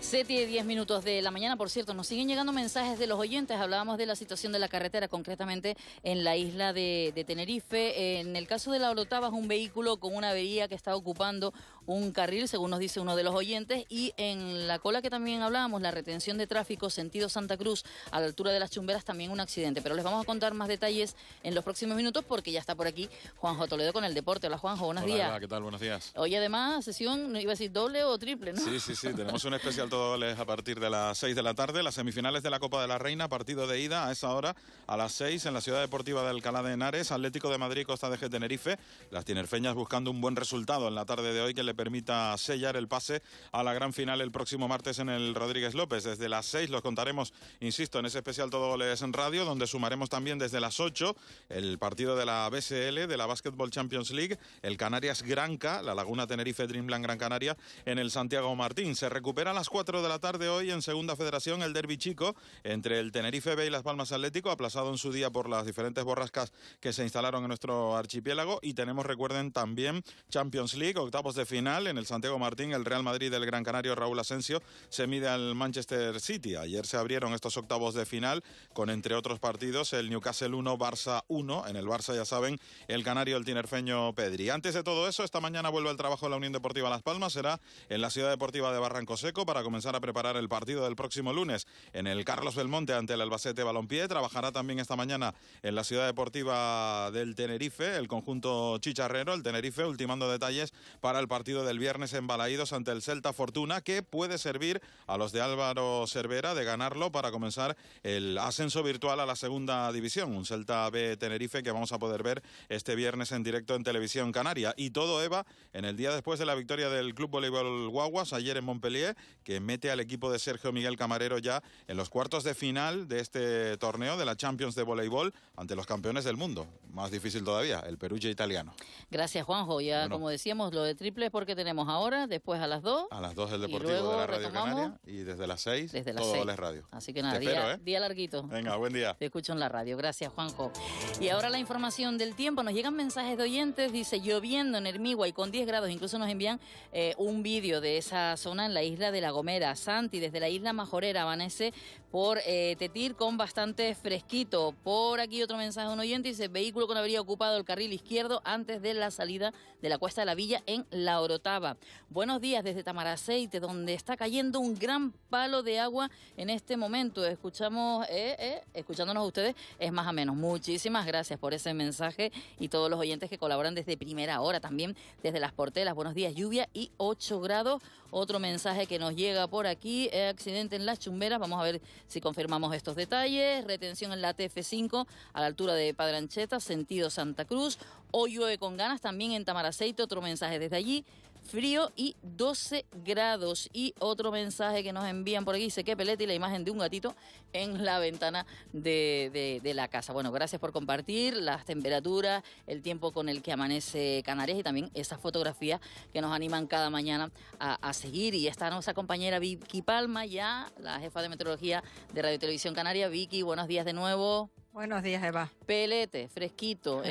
7:10 de la mañana. Por cierto, nos siguen llegando mensajes de los oyentes. Hablábamos de la situación de la carretera, concretamente en la isla de Tenerife. En el caso de la Orotava, es un vehículo con una avería que está ocupando un carril, según nos dice uno de los oyentes. Y en la cola que también hablábamos, la retención de tráfico sentido Santa Cruz, a la altura de las Chumberas, también un accidente. Pero les vamos a contar más detalles en los próximos minutos, porque ya está por aquí Juanjo Toledo con el deporte. Hola, Juanjo, buenos días. Hola, ¿qué tal? Buenos días. Hoy además, sesión, no iba a decir doble o triple, ¿no? Sí, tenemos un especial todo goles a partir de las 6 de la tarde, las semifinales de la Copa de la Reina, partido de ida a esa hora, a las 6 en la Ciudad Deportiva de Alcalá de Henares, Atlético de Madrid, Costa de G Tenerife, las tinerfeñas buscando un buen resultado en la tarde de hoy que le permita sellar el pase a la gran final el próximo martes en el Rodríguez López. Desde las 6 los contaremos, insisto, en ese especial todo goles en radio, donde sumaremos también desde las 8 el partido de la BSL, de la Basketball Champions League, el Canarias Granca, la Laguna Tenerife Dreamland Gran Canaria, en el Santiago Martín. Se recupera a las 4 de la tarde hoy en Segunda Federación el derbi chico entre el Tenerife B y Las Palmas Atlético, aplazado en su día por las diferentes borrascas que se instalaron en nuestro archipiélago. Y tenemos, recuerden, también Champions League, octavos de final. final, en el Santiago Martín, el Real Madrid del Gran Canario Raúl Asensio se mide al Manchester City. Ayer se abrieron estos octavos de final con, entre otros partidos, el Newcastle 1, Barça 1. En el Barça, ya saben, el canario, el tinerfeño Pedri. Antes de todo eso, esta mañana vuelve al trabajo de la Unión Deportiva Las Palmas. Será en la Ciudad Deportiva de Barranco Seco para comenzar a preparar el partido del próximo lunes en el Carlos Belmonte ante el Albacete Balompié. Trabajará también esta mañana en la Ciudad Deportiva del Tenerife, el conjunto chicharrero, el Tenerife, ultimando detalles para el partido del viernes en Balaídos ante el Celta Fortuna, que puede servir a los de Álvaro Cervera de ganarlo para comenzar el ascenso virtual a la segunda división. Un Celta B Tenerife que vamos a poder ver este viernes en directo en Televisión Canaria. Y todo, Eva, en el día después de la victoria del Club Voleibol Guaguas ayer en Montpellier, que mete al equipo de Sergio Miguel Camarero ya en los cuartos de final de este torneo de la Champions de voleibol ante los campeones del mundo. Más difícil todavía, el Perugia italiano. Gracias, Juanjo. Ya, bueno, como decíamos, lo de triple porque tenemos ahora, después a las 2. A las 2 el Deportivo de la Radio Canaria y desde las 6 todo Les Radio. Así que nada, día larguito. Venga, buen día. Te escucho en la radio. Gracias, Juanjo. Y ahora la información del tiempo. Nos llegan mensajes de oyentes, dice, lloviendo en Hermigua y con 10 grados. Incluso nos envían un vídeo de esa zona en la isla de La Gomera. Santi, desde la isla Majorera, amanece por Tetir con bastante fresquito. Por aquí otro mensaje de un oyente, dice, vehículo con avería ocupado el carril izquierdo antes de la salida de la Cuesta de la Villa en La Orotava. Buenos días desde Tamaraceite, donde está cayendo un gran palo de agua en este momento. Escuchándonos a ustedes es más o menos. Muchísimas gracias por ese mensaje y todos los oyentes que colaboran desde primera hora, también desde Las Portelas. Buenos días, lluvia y 8 grados. Otro mensaje que nos llega por aquí, accidente en Las Chumberas. Vamos a ver si confirmamos estos detalles. Retención en la TF5 a la altura de Padre Ancheta, sentido Santa Cruz. Hoy llueve con ganas también en Tamaraceite. Otro mensaje desde allí. Frío y 12 grados. Y otro mensaje que nos envían por aquí, dice que pelete y la imagen de un gatito en la ventana de la casa. Bueno, gracias por compartir las temperaturas, el tiempo con el que amanece Canarias y también esas fotografías que nos animan cada mañana a seguir. Y está nuestra compañera Vicky Palma, ya la jefa de meteorología de Radio Televisión Canaria. Vicky, buenos días de nuevo. Buenos días, Eva. Pelete, fresquito,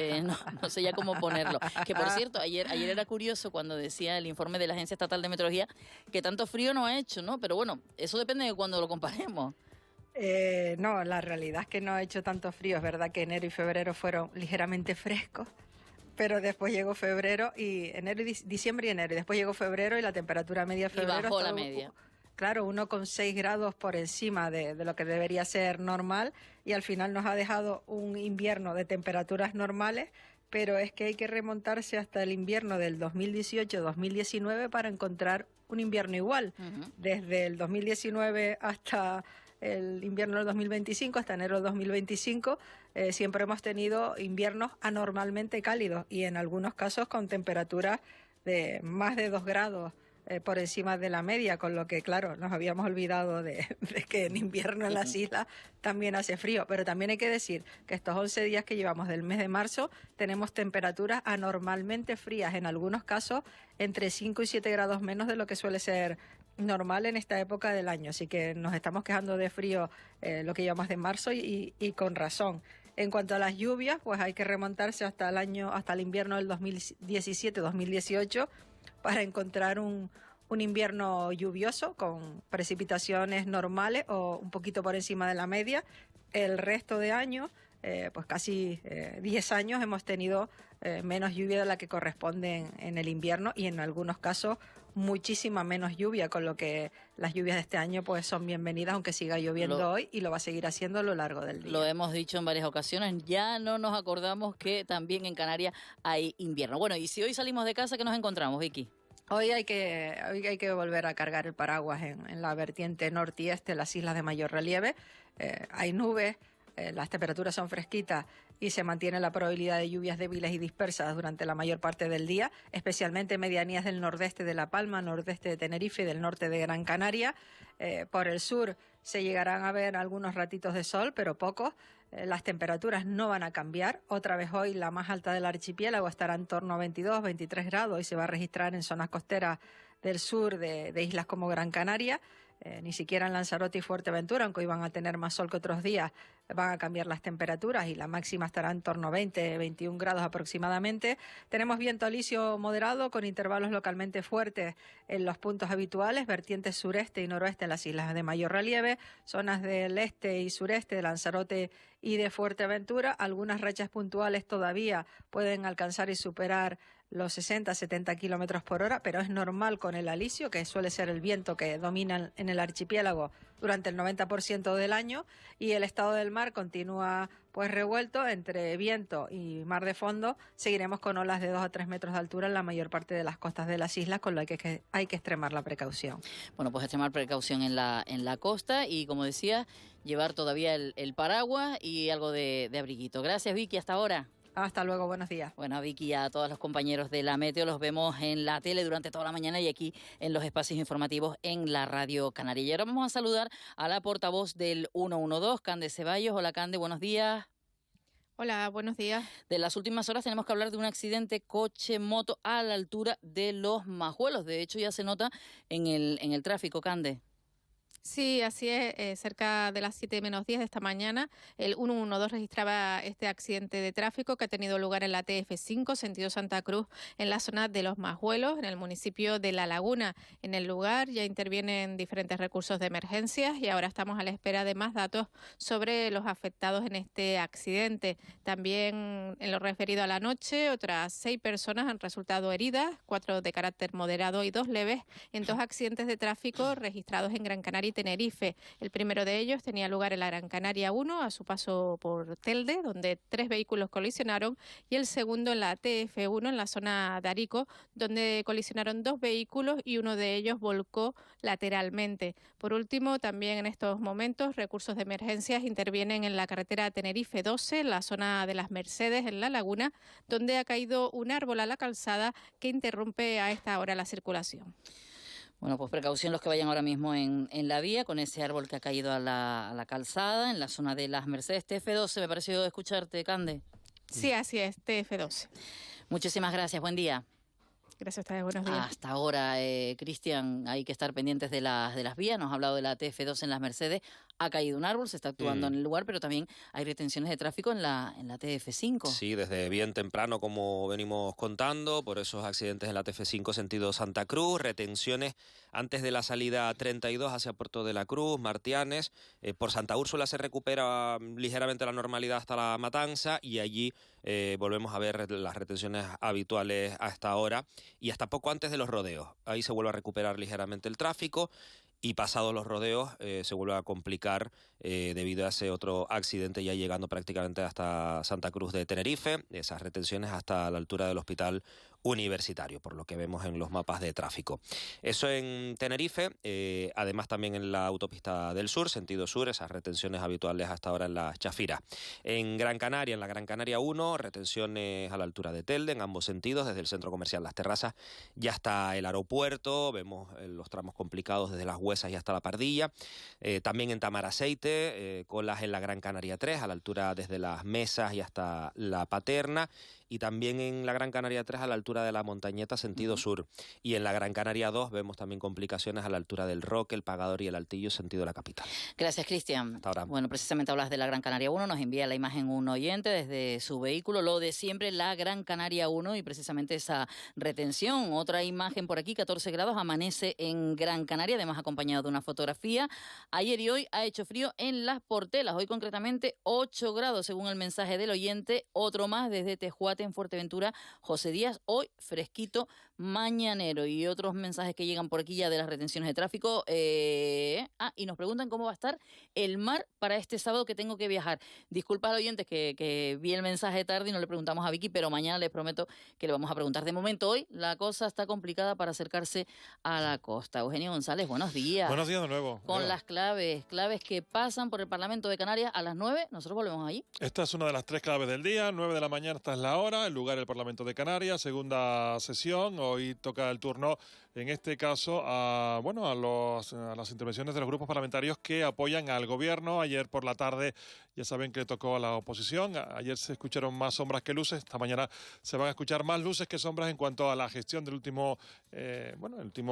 no sé ya cómo ponerlo. Que por cierto, ayer era curioso cuando decía el informe de la Agencia Estatal de Meteorología que tanto frío no ha hecho, ¿no? Pero bueno, eso depende de cuando lo comparemos. No, la realidad es que no ha hecho tanto frío. Es verdad que enero y febrero fueron ligeramente frescos, pero después llegó febrero y diciembre y enero, y después llegó febrero y la temperatura media de febrero... Y bajó la media. Claro, 1,6 grados por encima de lo que debería ser normal, y al final nos ha dejado un invierno de temperaturas normales, pero es que hay que remontarse hasta el invierno del 2018-2019 para encontrar un invierno igual. Desde el 2019 hasta el invierno del 2025, hasta enero del 2025, siempre hemos tenido inviernos anormalmente cálidos y en algunos casos con temperaturas de más de 2 grados por encima de la media, con lo que, claro, nos habíamos olvidado de que en invierno en las islas también hace frío. Pero también hay que decir que estos 11 días que llevamos del mes de marzo tenemos temperaturas anormalmente frías, en algunos casos entre 5 y 7 grados menos de lo que suele ser normal en esta época del año. Así que nos estamos quejando de frío lo que llevamos de marzo y con razón. En cuanto a las lluvias, pues hay que remontarse hasta el invierno del 2017-2018 para encontrar un invierno lluvioso con precipitaciones normales o un poquito por encima de la media. El resto de años, pues casi 10 años, hemos tenido menos lluvia de la que corresponde en el invierno y en algunos casos muchísima menos lluvia, con lo que las lluvias de este año pues son bienvenidas, aunque siga lloviendo hoy, y lo va a seguir haciendo a lo largo del día. Lo hemos dicho en varias ocasiones, ya no nos acordamos que también en Canarias hay invierno. Bueno, y si hoy salimos de casa, ¿qué nos encontramos, Vicky? Hoy hay que volver a cargar el paraguas en la vertiente norte y este, las islas de mayor relieve. Hay nubes, las temperaturas son fresquitas y se mantiene la probabilidad de lluvias débiles y dispersas durante la mayor parte del día, especialmente en medianías del nordeste de La Palma, nordeste de Tenerife y del norte de Gran Canaria. Por el sur se llegarán a ver algunos ratitos de sol, pero pocos. Las temperaturas no van a cambiar. Otra vez hoy la más alta del archipiélago estará en torno a 22, 23 grados y se va a registrar en zonas costeras del sur de islas como Gran Canaria. ni siquiera en Lanzarote y Fuerteventura, aunque hoy van a tener más sol que otros días, van a cambiar las temperaturas y la máxima estará en torno a 20-21 grados aproximadamente. Tenemos viento alisio moderado con intervalos localmente fuertes en los puntos habituales, vertientes sureste y noroeste en las islas de mayor relieve, zonas del este y sureste de Lanzarote y de Fuerteventura. Algunas rachas puntuales todavía pueden alcanzar y superar los 60-70 kilómetros por hora, pero es normal con el alisio, que suele ser el viento que domina en el archipiélago durante el 90% del año, y el estado del mar continúa pues revuelto entre viento y mar de fondo. Seguiremos con olas de 2 a 3 metros de altura en la mayor parte de las costas de las islas, con lo que hay que extremar la precaución. Bueno, pues extremar precaución en la costa y, como decía, llevar todavía el paraguas y algo de abriguito. Gracias, Vicky, hasta ahora. Hasta luego, buenos días. Bueno, Vicky, a todos los compañeros de la Meteo los vemos en la tele durante toda la mañana y aquí en los espacios informativos en la Radio Canaria. Y ahora vamos a saludar a la portavoz del 112, Cande Ceballos. Hola, Cande, buenos días. Hola, buenos días. De las últimas horas tenemos que hablar de un accidente coche-moto a la altura de Los Majuelos. De hecho, ya se nota en el tráfico, Cande. Sí, así es. Cerca de las 7 menos 10 de esta mañana, el 112 registraba este accidente de tráfico que ha tenido lugar en la TF5, sentido Santa Cruz, en la zona de Los Majuelos, en el municipio de La Laguna. En el lugar ya intervienen diferentes recursos de emergencias y ahora estamos a la espera de más datos sobre los afectados en este accidente. También, en lo referido a la noche, otras 6 personas han resultado heridas, 4 de carácter moderado y 2 leves, en 2 accidentes de tráfico registrados en Gran Canaria y Tenerife. El primero de ellos tenía lugar en la Gran Canaria 1, a su paso por Telde, donde 3 vehículos colisionaron, y el segundo en la TF1, en la zona de Arico, donde colisionaron 2 vehículos y uno de ellos volcó lateralmente. Por último, también en estos momentos, recursos de emergencias intervienen en la carretera Tenerife 12, en la zona de Las Mercedes, en La Laguna, donde ha caído un árbol a la calzada que interrumpe a esta hora la circulación. Bueno, pues precaución los que vayan ahora mismo en la vía con ese árbol que ha caído a la calzada en la zona de Las Mercedes. TF12, me pareció escucharte, Cande. Sí, así es, TF12. Muchísimas gracias, buen día. Gracias a ustedes, buenos días. Hasta ahora, Cristian, hay que estar pendientes de las vías. Nos ha hablado de la TF2 en Las Mercedes. Ha caído un árbol, se está actuando en el lugar, pero también hay retenciones de tráfico en la TF5. Sí, desde bien temprano, como venimos contando, por esos accidentes en la TF5 sentido Santa Cruz, retenciones antes de la salida 32 hacia Puerto de la Cruz, Martianes. Por Santa Úrsula se recupera ligeramente la normalidad hasta La Matanza y allí volvemos a ver las retenciones habituales a esta hora y hasta poco antes de los rodeos. Ahí se vuelve a recuperar ligeramente el tráfico. Y pasados los rodeos se vuelve a complicar debido a ese otro accidente ya llegando prácticamente hasta Santa Cruz de Tenerife, esas retenciones hasta la altura del Hospital Universitario, por lo que vemos en los mapas de tráfico. Eso en Tenerife, además también en la autopista del sur, sentido sur, esas retenciones habituales hasta ahora en la Chafira. En Gran Canaria, en la Gran Canaria 1, retenciones a la altura de Telde, en ambos sentidos, desde el centro comercial Las Terrazas ya hasta el aeropuerto, vemos los tramos complicados desde Las Huesas y hasta La Pardilla. También en Tamaraceite, colas en la Gran Canaria 3, a la altura desde Las Mesas y hasta La Paterna. Y también en la Gran Canaria 3 a la altura de la Montañeta, sentido sur. Y en la Gran Canaria 2 vemos también complicaciones a la altura del Roque, el Pagador y el Altillo, sentido de la capital. Gracias, Cristian. Hasta ahora. Bueno, precisamente hablas de la Gran Canaria 1, nos envía la imagen un oyente desde su vehículo, lo de siempre, la Gran Canaria 1 y precisamente esa retención. Otra imagen por aquí, 14 grados, amanece en Gran Canaria, además acompañado de una fotografía. Ayer y hoy ha hecho frío en Las Portelas, hoy concretamente 8 grados según el mensaje del oyente, otro más desde Tejuate en Fuerteventura, José Díaz, hoy fresquito mañanero. Y otros mensajes que llegan por aquí ya de las retenciones de tráfico. Y nos preguntan cómo va a estar el mar para este sábado que tengo que viajar. Disculpa al oyente que vi el mensaje tarde y no le preguntamos a Vicky, pero mañana les prometo que le vamos a preguntar. De momento hoy la cosa está complicada para acercarse a la costa. Eugenio González, buenos días. Buenos días de nuevo. Con las claves que pasan por el Parlamento de Canarias a las 9, nosotros volvemos allí. Esta es una de las 3 claves del día, 9 de la mañana, esta es la hora. hora, el lugar del Parlamento de Canarias, segunda sesión. Hoy toca el turno, en este caso, a las intervenciones de los grupos parlamentarios que apoyan al gobierno. Ayer por la tarde ya saben que tocó a la oposición. Ayer se escucharon más sombras que luces. Esta mañana se van a escuchar más luces que sombras en cuanto a la gestión del último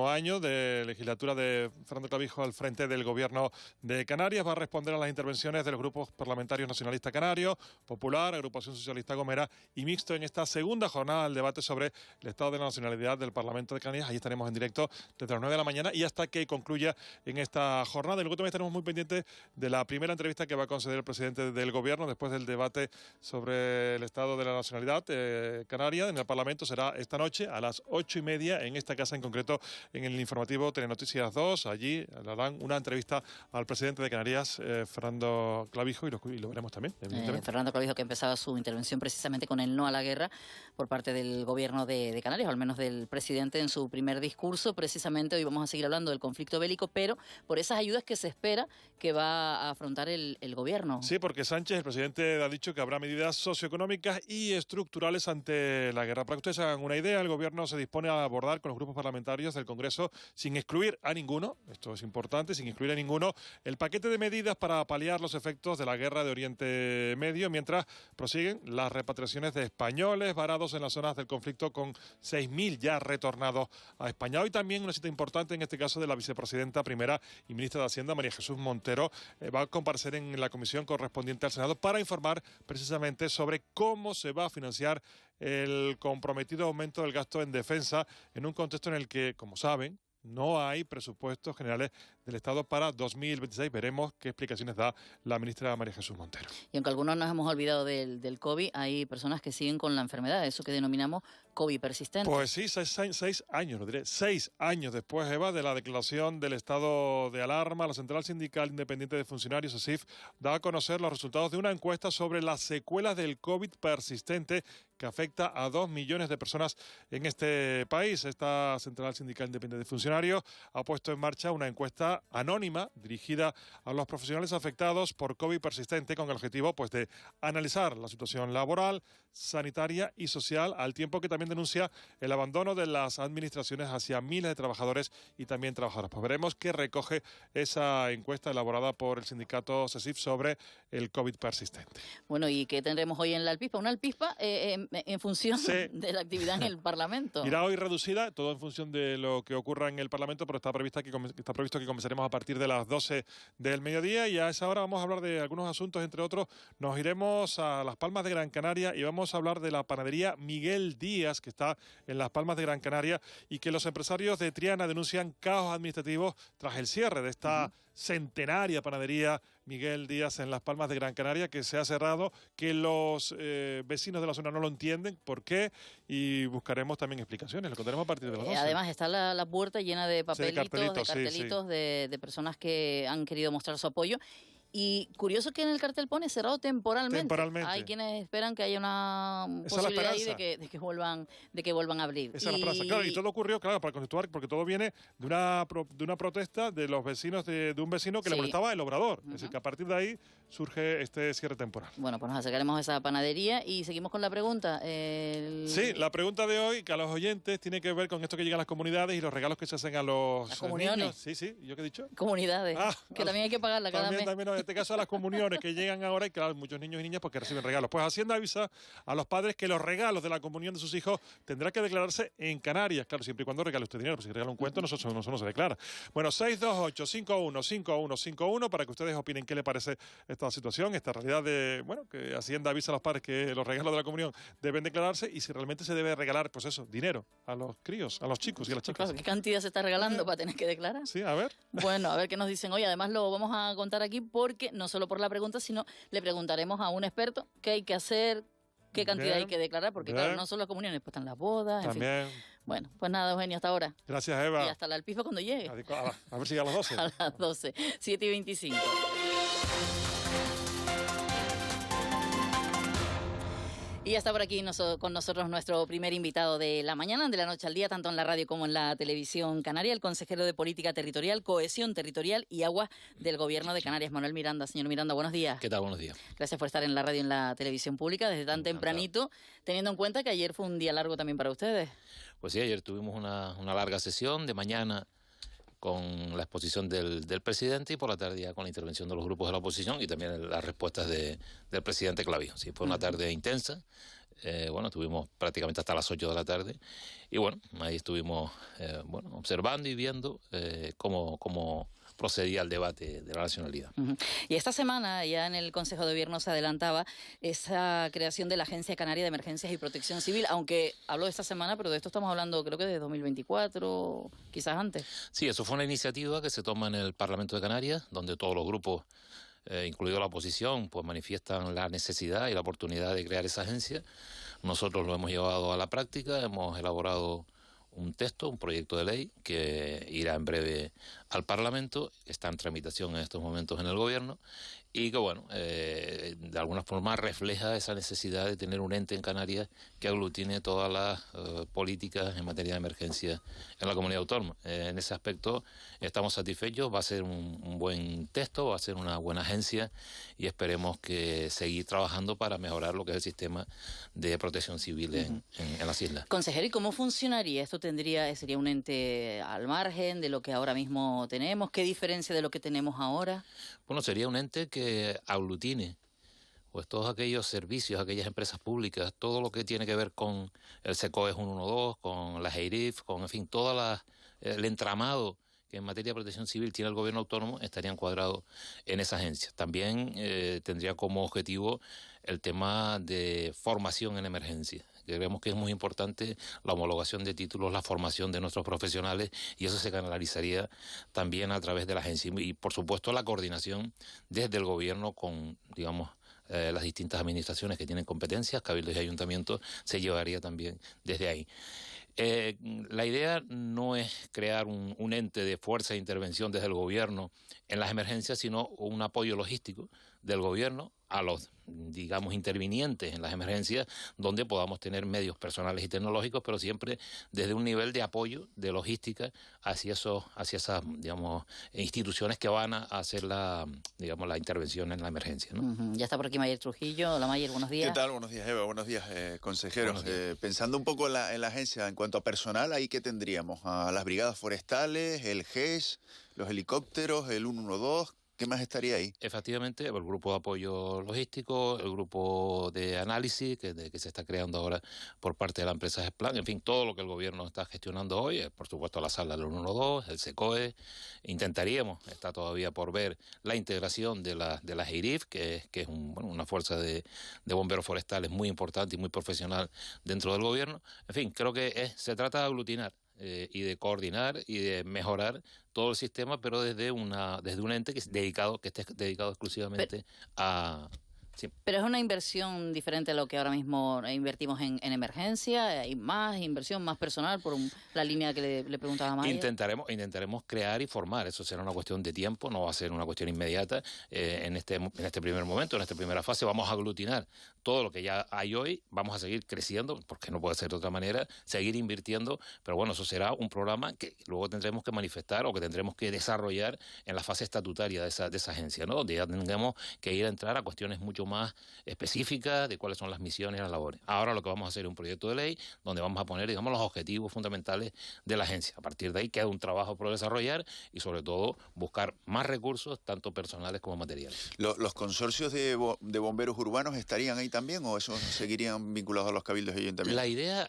año de legislatura de Fernando Clavijo al frente del gobierno de Canarias. Va a responder a las intervenciones de los grupos parlamentarios nacionalista canario, Popular, Agrupación Socialista Gomera y Mixto en esta segunda jornada del debate sobre el estado de la nacionalidad del Parlamento de Canarias. Allí estaremos en directo desde las 9 de la mañana y hasta que concluya en esta jornada. Y luego también estaremos muy pendientes de la primera entrevista que va a conceder el presidente del gobierno después del debate sobre el estado de la nacionalidad canaria en el Parlamento. Será esta noche a las 8:30 en esta casa, en concreto en el informativo Telenoticias 2. Allí le harán una entrevista al presidente de Canarias, Fernando Clavijo, y lo veremos también. Fernando Clavijo, que empezaba su intervención precisamente con el no a la guerra por parte del gobierno de Canarias, o al menos del presidente en su primer discurso. Precisamente hoy vamos a seguir hablando del conflicto bélico, pero por esas ayudas que se espera que va a afrontar el gobierno. Sí, porque Sánchez, el presidente, ha dicho que habrá medidas socioeconómicas y estructurales ante la guerra. Para que ustedes hagan una idea, el gobierno se dispone a abordar con los grupos parlamentarios del Congreso, sin excluir a ninguno, esto es importante, sin excluir a ninguno, el paquete de medidas para paliar los efectos de la guerra de Oriente Medio, mientras prosiguen las repatriaciones de españoles varados en las zonas del conflicto, con 6.000 ya retornados a España. Hoy también una cita importante, en este caso de la vicepresidenta primera y ministra de Hacienda, María Jesús Montero, va a comparecer en la comisión correspondiente al Senado para informar precisamente sobre cómo se va a financiar el comprometido aumento del gasto en defensa en un contexto en el que, como saben, no hay presupuestos generales del Estado para 2026. Veremos qué explicaciones da la ministra María Jesús Montero. Y aunque algunos nos hemos olvidado del COVID, hay personas que siguen con la enfermedad, eso que denominamos COVID persistente. Pues sí, 6 años, lo diré, 6 años después, Eva, de la declaración del estado de alarma, la Central Sindical Independiente de Funcionarios, CESIF, da a conocer los resultados de una encuesta sobre las secuelas del COVID persistente que afecta a 2 millones de personas en este país. Esta Central Sindical Independiente de Funcionarios ha puesto en marcha una encuesta anónima dirigida a los profesionales afectados por COVID persistente, con el objetivo de analizar la situación laboral, sanitaria y social, al tiempo que también denuncia el abandono de las administraciones hacia miles de trabajadores y también trabajadoras. Pues veremos qué recoge esa encuesta elaborada por el sindicato CESIF sobre el COVID persistente. Bueno, ¿y qué tendremos hoy en la Alpispa? Una Alpispa en función de la actividad en el Parlamento. Irá hoy reducida, todo en función de lo que ocurra en el Parlamento, pero está previsto que comenzaremos a partir de las 12 del mediodía, y a esa hora vamos a hablar de algunos asuntos. Entre otros, nos iremos a Las Palmas de Gran Canaria y vamos a hablar de la panadería Miguel Díaz, que está en Las Palmas de Gran Canaria, y que los empresarios de Triana denuncian caos administrativos tras el cierre de esta centenaria panadería Miguel Díaz en Las Palmas de Gran Canaria, que se ha cerrado, que los vecinos de la zona no lo entienden por qué, y buscaremos también explicaciones, lo contaremos a partir de las 12. Además está la puerta llena de papelitos, de cartelitos de personas que han querido mostrar su apoyo. Y curioso que en el cartel pone cerrado temporalmente. Hay quienes esperan que haya una posibilidad ahí de que vuelvan a abrir. Esa es la esperanza. Claro, y todo ocurrió, claro, para constituir, porque todo viene de una protesta de los vecinos de un vecino que le molestaba el obrador. Es decir, que a partir de ahí surge este cierre temporal. Bueno, pues nos acercaremos a esa panadería y seguimos con la pregunta. Sí, la pregunta de hoy, que a los oyentes, tiene que ver con esto que llegan a las comunidades y los regalos que se hacen a los niños. Sí, ¿yo qué he dicho? Comunidades, que también hay que pagarla cada mes. En este caso a las comuniones que llegan ahora, y claro, muchos niños y niñas porque reciben regalos. Pues Hacienda avisa a los padres que los regalos de la comunión de sus hijos tendrá que declararse en Canarias. Claro, siempre y cuando regale usted dinero, porque si regala un cuento, no se declara. Bueno, 628-515151 para que ustedes opinen qué le parece esta situación, esta realidad de, que Hacienda avisa a los padres que los regalos de la comunión deben declararse, y si realmente se debe regalar, pues eso, dinero a los críos, a los chicos y a las chicas. Claro, ¿qué cantidad se está regalando para tener que declarar? Sí, a ver. Bueno, a ver qué nos dicen hoy. Además lo vamos a contar aquí porque no solo por la pregunta, sino le preguntaremos a un experto qué hay que hacer, qué cantidad hay que declarar, porque claro, no solo las comuniones, pues están las bodas, también. En fin. Bueno, pues nada, Eugenio, hasta ahora. Gracias, Eva. Y hasta la Alpispa cuando llegue. A ver si llega a las 12. A las 12, 7:25. Y ya está por aquí con nosotros nuestro primer invitado de la mañana, de la noche al día, tanto en la radio como en la televisión canaria, el consejero de Política Territorial, Cohesión Territorial y Agua del Gobierno de Canarias, Manuel Miranda. Señor Miranda, buenos días. ¿Qué tal? Buenos días. Gracias por estar en la radio y en la televisión pública desde tan tempranito, teniendo en cuenta que ayer fue un día largo también para ustedes. Pues sí, ayer tuvimos una larga sesión de mañana con la exposición del presidente y por la tarde ya con la intervención de los grupos de la oposición y también las respuestas del presidente Clavijo. Sí, fue una tarde intensa. Estuvimos prácticamente hasta las 8 de la tarde y bueno, ahí estuvimos observando y viendo cómo procedía el debate de la nacionalidad. Y esta semana ya en el Consejo de Gobierno se adelantaba esa creación de la Agencia Canaria de Emergencias y Protección Civil, aunque hablo de esta semana, pero de esto estamos hablando creo que de 2024, quizás antes. Sí, eso fue una iniciativa que se toma en el Parlamento de Canarias, donde todos los grupos, incluido la oposición, pues manifiestan la necesidad y la oportunidad de crear esa agencia. Nosotros lo hemos llevado a la práctica, hemos elaborado un texto, un proyecto de ley que irá en breve al Parlamento, está en tramitación en estos momentos en el Gobierno y que, de alguna forma refleja esa necesidad de tener un ente en Canarias que aglutine todas las políticas en materia de emergencia en la comunidad autónoma. En ese aspecto estamos satisfechos, va a ser un buen texto, va a ser una buena agencia y esperemos que seguir trabajando para mejorar lo que es el sistema de protección civil en las islas. Consejero, ¿y cómo funcionaría? ¿Esto sería un ente al margen de lo que ahora mismo tenemos? ¿Qué diferencia de lo que tenemos ahora? Bueno, sería un ente que aglutine pues todos aquellos servicios, aquellas empresas públicas, todo lo que tiene que ver con el SECOE 112, con la EIRIF, con, en fin, todo el entramado que en materia de protección civil tiene el gobierno autónomo, estaría encuadrado en esa agencia. También tendría como objetivo el tema de formación en emergencia. Creemos que es muy importante la homologación de títulos, la formación de nuestros profesionales y eso se canalizaría también a través de la agencia. Y, por supuesto, la coordinación desde el gobierno con, las distintas administraciones que tienen competencias, cabildos y ayuntamientos, se llevaría también desde ahí. La idea no es crear un ente de fuerza de intervención desde el gobierno en las emergencias, sino un apoyo logístico del gobierno a los, intervinientes en las emergencias, donde podamos tener medios personales y tecnológicos, pero siempre desde un nivel de apoyo, de logística, hacia esas, instituciones que van a hacer la intervención en la emergencia, ¿no? Ya está por aquí Mayer Trujillo. Hola Mayer, buenos días. ¿Qué tal? Buenos días, Eva. Buenos días, consejeros. Buenos días. Pensando un poco en la agencia, en cuanto a personal, ¿ahí qué tendríamos? A las brigadas forestales, el GES, los helicópteros, el 112... ¿Qué más estaría ahí? Efectivamente, el grupo de apoyo logístico, el grupo de análisis que se está creando ahora por parte de la empresa Gesplan, en fin, todo lo que el gobierno está gestionando hoy, por supuesto la sala del 112, el SECOE, intentaríamos, está todavía por ver, la integración de las EIRIF, que es una fuerza de bomberos forestales muy importante y muy profesional dentro del gobierno. En fin, creo que se trata de aglutinar y de coordinar y de mejorar todo el sistema, pero desde un ente que esté dedicado exclusivamente a... Sí. Pero es una inversión diferente a lo que ahora mismo invertimos en emergencia. ¿Hay más inversión, más personal por la línea que le preguntaba a Maya? Intentaremos crear y formar. Eso será una cuestión de tiempo, no va a ser una cuestión inmediata. En este primer momento, en esta primera fase, vamos a aglutinar todo lo que ya hay hoy. Vamos a seguir creciendo, porque no puede ser de otra manera, seguir invirtiendo. Pero bueno, eso será un programa que luego tendremos que manifestar o que tendremos que desarrollar en la fase estatutaria de esa agencia, ¿no? Donde ya tengamos que ir a entrar a cuestiones mucho más específicas de cuáles son las misiones y las labores. Ahora lo que vamos a hacer es un proyecto de ley donde vamos a poner, los objetivos fundamentales de la agencia. A partir de ahí queda un trabajo por desarrollar y sobre todo buscar más recursos, tanto personales como materiales. ¿Los consorcios de bomberos urbanos estarían ahí también o esos seguirían vinculados a los cabildos y ayuntamientos?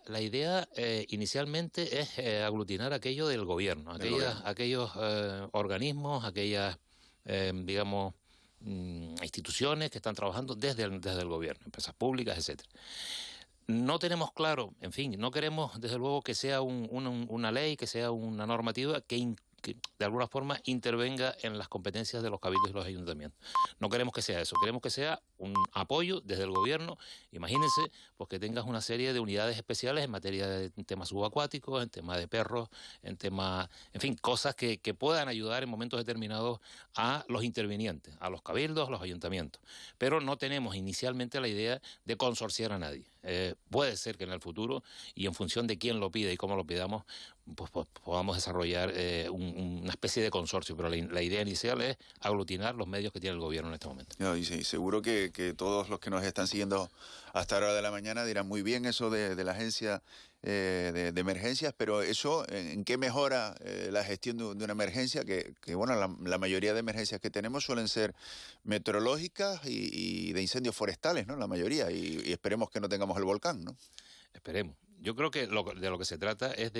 La idea inicialmente es aglutinar aquello del gobierno, aquellos organismos, aquellas, instituciones que están trabajando desde el gobierno, empresas públicas, etcétera. No tenemos claro, en fin, no queremos desde luego que sea una ley, que sea una normativa que que de alguna forma intervenga en las competencias de los cabildos y los ayuntamientos. No queremos que sea eso, queremos que sea un apoyo desde el gobierno. Imagínense pues que tengas una serie de unidades especiales en materia de temas subacuáticos, en temas de perros, en fin, cosas que puedan ayudar en momentos determinados a los intervinientes, a los cabildos, a los ayuntamientos. Pero no tenemos inicialmente la idea de consorciar a nadie. Puede ser que en el futuro, y en función de quién lo pida y cómo lo pidamos, pues podamos desarrollar una especie de consorcio, pero la idea inicial es aglutinar los medios que tiene el gobierno en este momento. No, y sí, seguro que todos los que nos están siguiendo hasta la hora de la mañana dirán muy bien eso de la agencia de emergencias, pero eso, ¿en qué mejora la gestión de una emergencia? Que bueno, la mayoría de emergencias que tenemos suelen ser meteorológicas y de incendios forestales, ¿no? La mayoría, y esperemos que no tengamos el volcán, ¿no? Esperemos. Yo creo que de lo que se trata es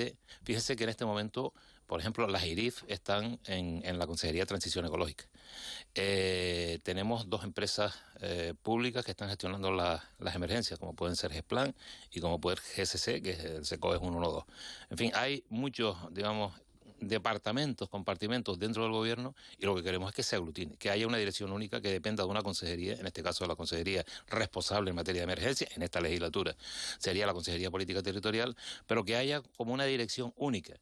fíjense que en este momento, por ejemplo, las IRIF están en la Consejería de Transición Ecológica. Tenemos dos empresas públicas que están gestionando las emergencias, como pueden ser GESPLAN y como puede ser GCC, que es el SECOES 112. En fin, hay muchos, digamos, departamentos, compartimentos dentro del gobierno, y lo que queremos es que se aglutine, que haya una dirección única que dependa de una consejería, en este caso la consejería responsable en materia de emergencia, en esta legislatura sería la Consejería Política Territorial, pero que haya como una dirección única.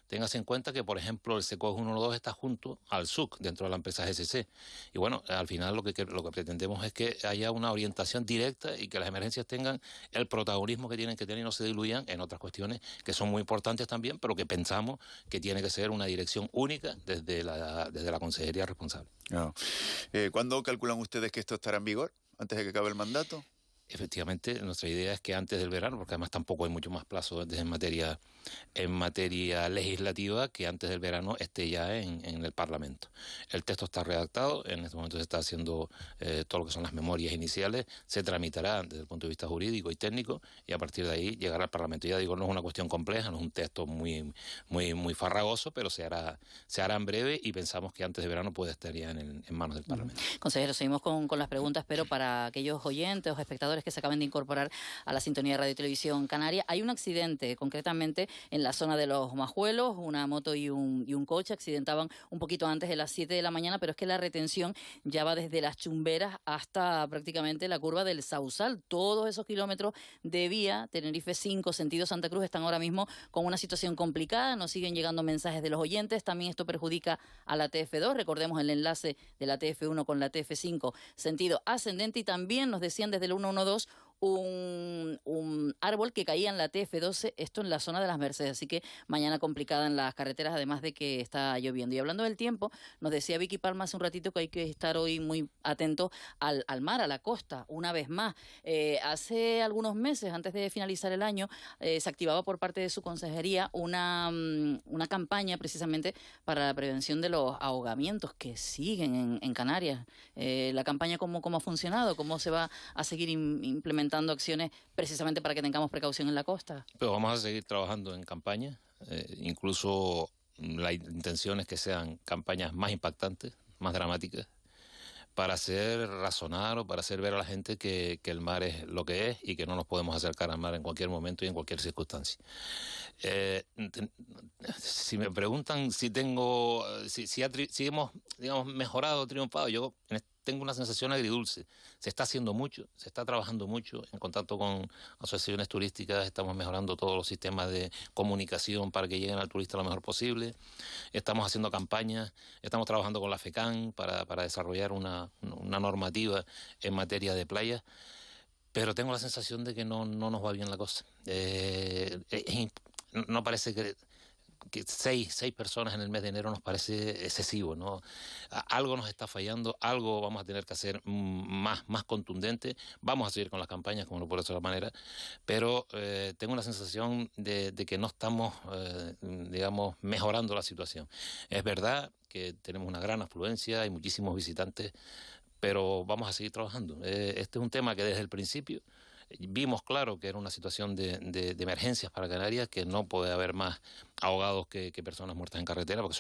Téngase en cuenta que, por ejemplo, el SECOES 112 está junto al SUC, dentro de la empresa GCC. Y bueno, al final lo que pretendemos es que haya una orientación directa y que las emergencias tengan el protagonismo que tienen que tener y no se diluyan en otras cuestiones que son muy importantes también, pero que pensamos que tiene que ser una dirección única desde la consejería responsable. No. ¿Cuándo calculan ustedes que esto estará en vigor? ¿Antes de que acabe el mandato? Efectivamente, nuestra idea es que antes del verano, porque además tampoco hay mucho más plazo en materia legislativa, que antes del verano esté ya en el Parlamento. El texto está redactado, en este momento se está haciendo todo lo que son las memorias iniciales, se tramitará desde el punto de vista jurídico y técnico, y a partir de ahí llegará al Parlamento. Ya digo, no es una cuestión compleja, no es un texto muy farragoso, pero se hará en breve, y pensamos que antes de verano puede estar ya en manos del Parlamento. Consejero, seguimos con las preguntas, pero para aquellos oyentes o espectadores que se acaben de incorporar a la sintonía de Radio y Televisión Canaria, hay un accidente concretamente en la zona de Los Majuelos. Una moto y un coche accidentaban un poquito antes de las 7 de la mañana, pero es que la retención ya va desde Las Chumberas hasta prácticamente la curva del Sausal. Todos esos kilómetros de vía Tenerife 5 sentido Santa Cruz están ahora mismo con una situación complicada. Nos siguen llegando mensajes de los oyentes. También esto perjudica a la TF2. Recordemos el enlace de la TF1 con la TF5 sentido ascendente, y también nos decían desde el 112 un árbol que caía en la TF12, esto en la zona de Las Mercedes, así que mañana complicada en las carreteras, además de que está lloviendo. Y hablando del tiempo, nos decía Vicky Palma hace un ratito que hay que estar hoy muy atentos al mar, a la costa, una vez más. Hace algunos meses, antes de finalizar el año, se activaba por parte de su consejería una campaña precisamente para la prevención de los ahogamientos que siguen en Canarias. La campaña, ¿cómo ha funcionado? ¿Cómo se va a seguir implementando acciones precisamente para que tengamos precaución en la costa? Pero vamos a seguir trabajando en campaña, incluso la intención es que sean campañas más impactantes, más dramáticas, para hacer razonar o para hacer ver a la gente que el mar es lo que es y que no nos podemos acercar al mar en cualquier momento y en cualquier circunstancia. Si me preguntan si hemos, digamos, mejorado, triunfado, yo tengo una sensación agridulce. Se está haciendo mucho, se está trabajando mucho. En contacto con asociaciones turísticas estamos mejorando todos los sistemas de comunicación para que lleguen al turista lo mejor posible. Estamos haciendo campañas, estamos trabajando con la FECAN para desarrollar una normativa en materia de playas. Pero tengo la sensación de que no nos va bien la cosa. No parece que seis personas en el mes de enero nos parece excesivo, ¿no? Algo nos está fallando, algo vamos a tener que hacer más contundente. Vamos a seguir con las campañas, como no puede ser de otra manera, pero tengo una sensación de que no estamos, digamos, mejorando la situación. Es verdad que tenemos una gran afluencia, hay muchísimos visitantes, pero vamos a seguir trabajando. Este es un tema que desde el principio vimos claro que era una situación de emergencias para Canarias, que no puede haber más ahogados que personas muertas en carretera, porque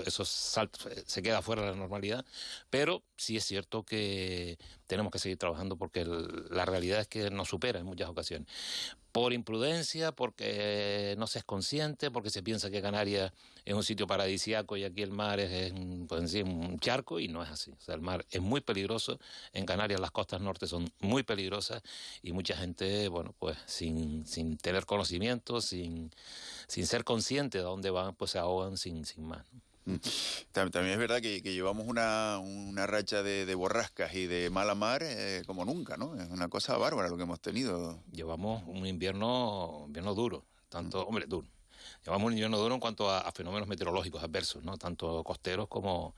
eso se queda fuera de la normalidad. Pero sí es cierto que tenemos que seguir trabajando porque la realidad es que nos supera en muchas ocasiones. por imprudencia, porque no se es consciente, porque se piensa que Canarias es un sitio paradisíaco y aquí el mar es un charco, y no es así. O sea, el mar es muy peligroso. En Canarias las costas norte son muy peligrosas y mucha gente, bueno, pues sin tener conocimiento, sin ser consciente de dónde van, pues se ahogan sin más, ¿no? También es verdad que llevamos una racha de borrascas y de mala mar como nunca, ¿no? Es una cosa bárbara lo que hemos tenido. Llevamos un invierno duro, duro. Llevamos un invierno duro en cuanto a fenómenos meteorológicos adversos, ¿no? Tanto costeros como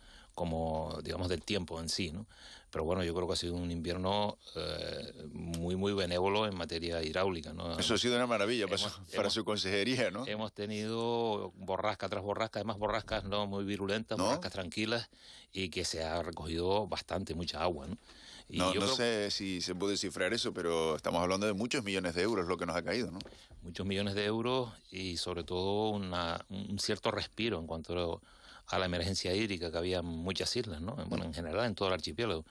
digamos del tiempo en sí, ¿no? Pero bueno, yo creo que ha sido un invierno muy benévolo en materia hidráulica, ¿no? Eso ha sido una maravilla para su consejería, ¿no? Hemos tenido borrasca tras borrasca, además borrascas no muy virulentas, borrascas tranquilas, y que se ha recogido mucha agua, ¿no? Y no sé si se puede cifrar eso, pero estamos hablando de muchos millones de euros lo que nos ha caído, ¿no? Muchos millones de euros y sobre todo un cierto respiro en cuanto a la emergencia hídrica, que había muchas islas, ¿no? Bueno, en general en todo el archipiélago.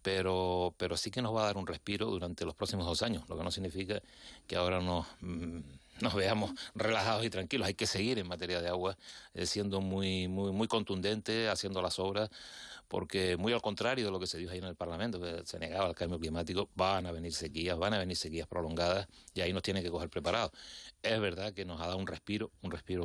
Pero sí que nos va a dar un respiro durante los próximos 2 años, lo que no significa que ahora nos veamos relajados y tranquilos. Hay que seguir en materia de agua siendo muy contundente, haciendo las obras, porque muy al contrario de lo que se dijo ahí en el Parlamento, que se negaba al cambio climático, van a venir sequías prolongadas, y ahí nos tienen que coger preparados. Es verdad que nos ha dado un respiro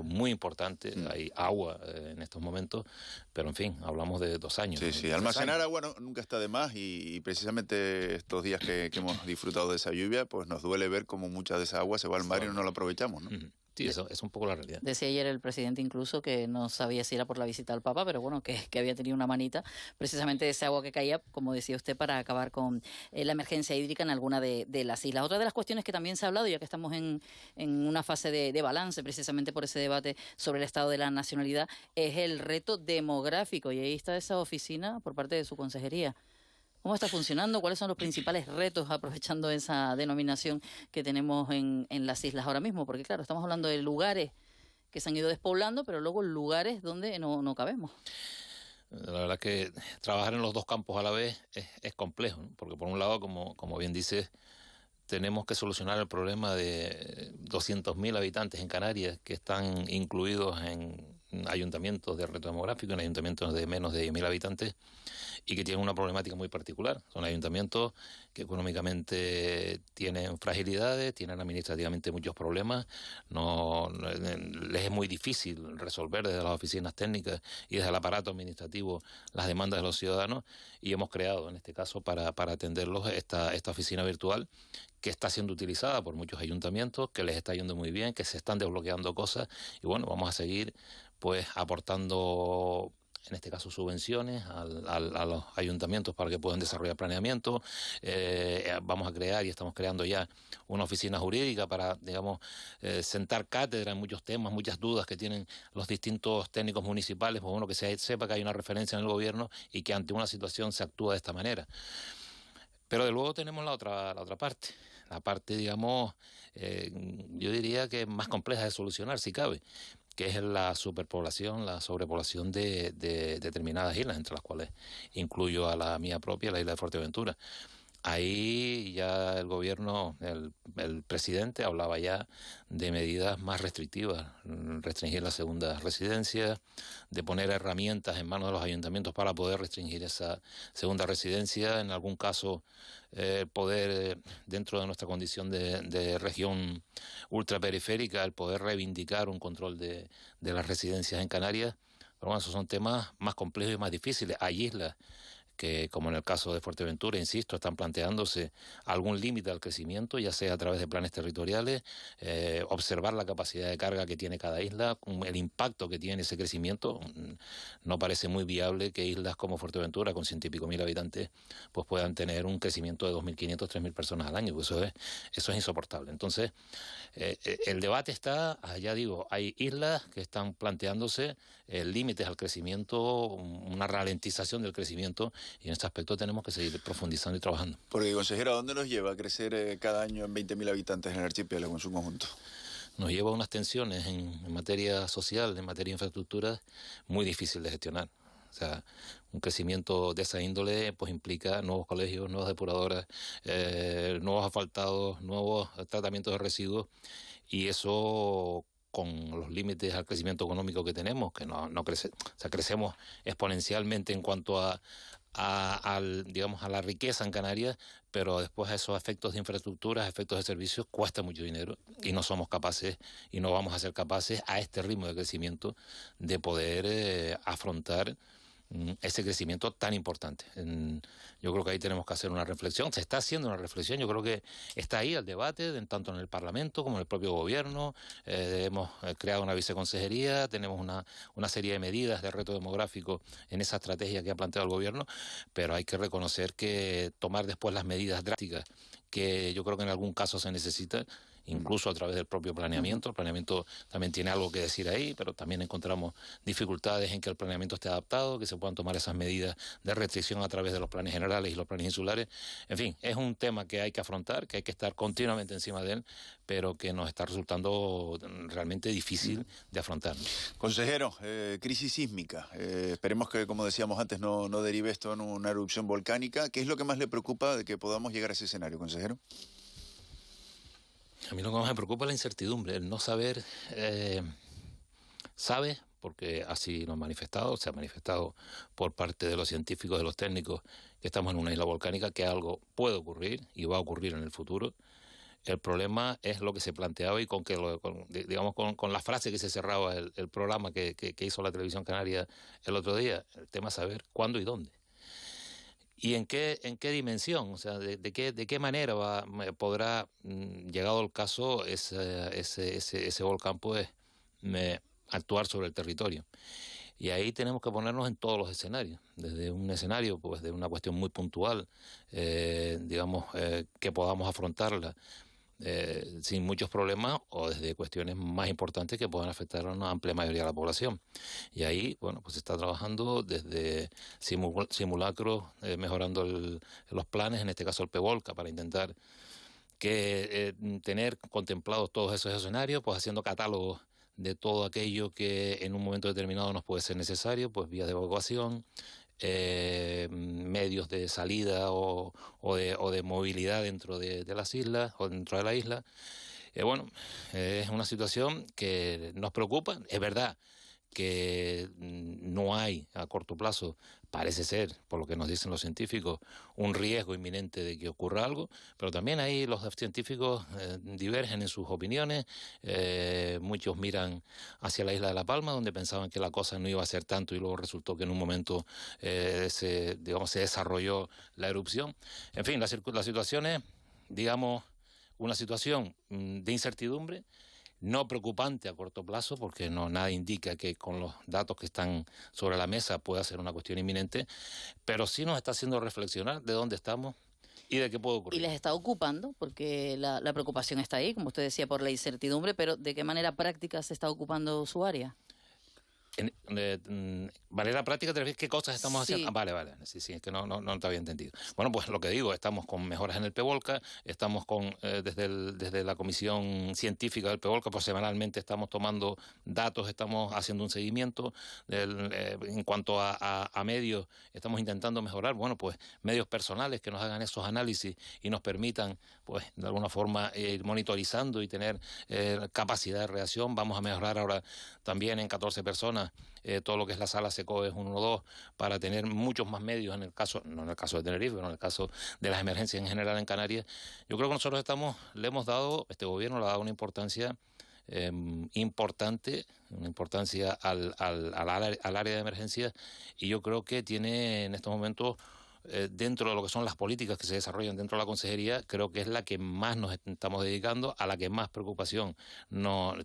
muy importante. Hay agua en estos momentos, pero en fin, hablamos de 2 años. Sí, almacenar agua nunca está de más, y precisamente estos días que hemos disfrutado de esa lluvia, pues nos duele ver cómo mucha de esa agua se va al mar y no la aprovechamos, ¿no? Sí, eso es un poco la realidad. Decía ayer el presidente incluso que no sabía si era por la visita al Papa, pero bueno, que había tenido una manita precisamente de ese agua que caía, como decía usted, para acabar con la emergencia hídrica en alguna de las islas. Otra de las cuestiones que también se ha hablado, ya que estamos en una fase de balance precisamente por ese debate sobre el estado de la nacionalidad, es el reto demográfico, y ahí está esa oficina por parte de su consejería. ¿Cómo está funcionando? ¿Cuáles son los principales retos aprovechando esa denominación que tenemos en las islas ahora mismo? Porque claro, estamos hablando de lugares que se han ido despoblando, pero luego lugares donde no cabemos. La verdad que trabajar en los 2 campos a la vez es complejo, ¿no? Porque por un lado, como bien dices, tenemos que solucionar el problema de 200.000 habitantes en Canarias que están incluidos en ayuntamientos de reto demográfico, en ayuntamientos de menos de 10.000 habitantes, y que tienen una problemática muy particular. Son ayuntamientos que económicamente tienen fragilidades, tienen administrativamente muchos problemas, les es muy difícil resolver desde las oficinas técnicas y desde el aparato administrativo las demandas de los ciudadanos, y hemos creado en este caso para atenderlos esta oficina virtual que está siendo utilizada por muchos ayuntamientos, que les está yendo muy bien, que se están desbloqueando cosas, y bueno, vamos a seguir pues aportando en este caso subvenciones a los ayuntamientos para que puedan desarrollar planeamiento. Vamos a crear, y estamos creando ya, una oficina jurídica para, digamos, sentar cátedra en muchos temas, muchas dudas que tienen los distintos técnicos municipales, pues bueno, que se sepa que hay una referencia en el gobierno y que ante una situación se actúa de esta manera. Pero de luego tenemos la otra parte. La parte, digamos, yo diría que más compleja de solucionar, si cabe, que es la superpoblación, la sobrepoblación de determinadas islas, entre las cuales incluyo a la mía propia, la isla de Fuerteventura. Ahí ya el gobierno, el presidente hablaba ya de medidas más restrictivas, restringir la segunda residencia, de poner herramientas en manos de los ayuntamientos para poder restringir esa segunda residencia, en algún caso poder, dentro de nuestra condición de región ultraperiférica, el poder reivindicar un control de las residencias en Canarias. Pero bueno, esos son temas más complejos y más difíciles. Hay islas que, como en el caso de Fuerteventura, insisto, están planteándose algún límite al crecimiento, ya sea a través de planes territoriales, observar la capacidad de carga que tiene cada isla, el impacto que tiene ese crecimiento. No parece muy viable que islas como Fuerteventura, con 100 y pico mil habitantes, pues puedan tener un crecimiento de 2.500, 3.000 personas al año, pues eso es insoportable. Entonces, el debate está, ya digo, hay islas que están planteándose límites al crecimiento, una ralentización del crecimiento, y en este aspecto tenemos que seguir profundizando y trabajando. Porque, consejero, ¿a dónde nos lleva a crecer cada año en 20.000 habitantes en el archipiélago en su conjunto? Nos lleva a unas tensiones en materia social, en materia de infraestructura, muy difícil de gestionar. O sea, un crecimiento de esa índole pues implica nuevos colegios, nuevas depuradoras, nuevos asfaltados, nuevos tratamientos de residuos, y eso con los límites al crecimiento económico que tenemos, que no crece, o sea, crecemos exponencialmente en cuanto a la riqueza en Canarias, pero después esos efectos de infraestructuras, efectos de servicios, cuesta mucho dinero y no somos capaces y no vamos a ser capaces a este ritmo de crecimiento de poder afrontar ese crecimiento tan importante. Yo creo que ahí tenemos que hacer una reflexión. Se está haciendo una reflexión, yo creo que está ahí el debate, tanto en el Parlamento como en el propio Gobierno. Hemos creado una viceconsejería, tenemos una serie de medidas de reto demográfico en esa estrategia que ha planteado el Gobierno, pero hay que reconocer que tomar después las medidas drásticas que yo creo que en algún caso se necesita, incluso a través del propio planeamiento. El planeamiento también tiene algo que decir ahí, pero también encontramos dificultades en que el planeamiento esté adaptado, que se puedan tomar esas medidas de restricción a través de los planes generales y los planes insulares. En fin, es un tema que hay que afrontar, que hay que estar continuamente encima de él, pero que nos está resultando realmente difícil de afrontar. Consejero, crisis sísmica. Esperemos que, como decíamos antes, no derive esto en una erupción volcánica. ¿Qué es lo que más le preocupa de que podamos llegar a ese escenario, consejero? A mí lo que más me preocupa es la incertidumbre, el no saber. Sabe, porque así lo se ha manifestado por parte de los científicos, de los técnicos, que estamos en una isla volcánica, que algo puede ocurrir y va a ocurrir en el futuro. El problema es lo que se planteaba y con la frase que se cerraba el programa que hizo la Televisión Canaria el otro día. El tema es saber cuándo y dónde. ¿Y en qué dimensión? O sea, ¿de qué manera podrá, llegado el caso, ese volcán pues actuar sobre el territorio? Y ahí tenemos que ponernos en todos los escenarios, desde un escenario pues de una cuestión muy puntual, que podamos afrontarla sin muchos problemas, o desde cuestiones más importantes que puedan afectar a una amplia mayoría de la población. Y ahí, bueno, pues se está trabajando desde simulacros, mejorando los planes, en este caso el PEVOLCA, para intentar tener contemplados todos esos escenarios, pues haciendo catálogos de todo aquello que en un momento determinado nos puede ser necesario, pues vías de evacuación, medios de salida o de movilidad dentro de las islas o dentro de la isla. Es una situación que nos preocupa. Es verdad que no hay a corto plazo, parece ser, por lo que nos dicen los científicos, un riesgo inminente de que ocurra algo, pero también ahí los científicos divergen en sus opiniones. Muchos miran hacia la isla de La Palma, donde pensaban que la cosa no iba a ser tanto, y luego resultó que en un momento se desarrolló la erupción. En fin, la situación es, una situación de incertidumbre, no preocupante a corto plazo, porque nada indica que con los datos que están sobre la mesa pueda ser una cuestión inminente, pero sí nos está haciendo reflexionar de dónde estamos y de qué puede ocurrir. ¿Y les está ocupando? Porque la preocupación está ahí, como usted decía, por la incertidumbre, pero ¿de qué manera práctica se está ocupando su área? Manera práctica, ¿te refieres qué cosas estamos haciendo? Vale. Sí, es que no te había entendido. Bueno, pues lo que digo, estamos con mejoras en el PEVOLCA, estamos desde la comisión científica del PEVOLCA, pues semanalmente estamos tomando datos, estamos haciendo un seguimiento. En cuanto a medios, estamos intentando mejorar, pues medios personales que nos hagan esos análisis y nos permitan, pues de alguna forma, ir monitorizando y tener capacidad de reacción. Vamos a mejorar ahora también en 14 personas todo lo que es la sala SECOES 112, para tener muchos más medios no en el caso de Tenerife, pero en el caso de las emergencias en general en Canarias. Yo creo que nosotros este gobierno le ha dado una importancia importante, una importancia al área de emergencias, y yo creo que tiene en estos momentos, dentro de lo que son las políticas que se desarrollan dentro de la consejería, creo que es la que más nos estamos dedicando, a la que más preocupación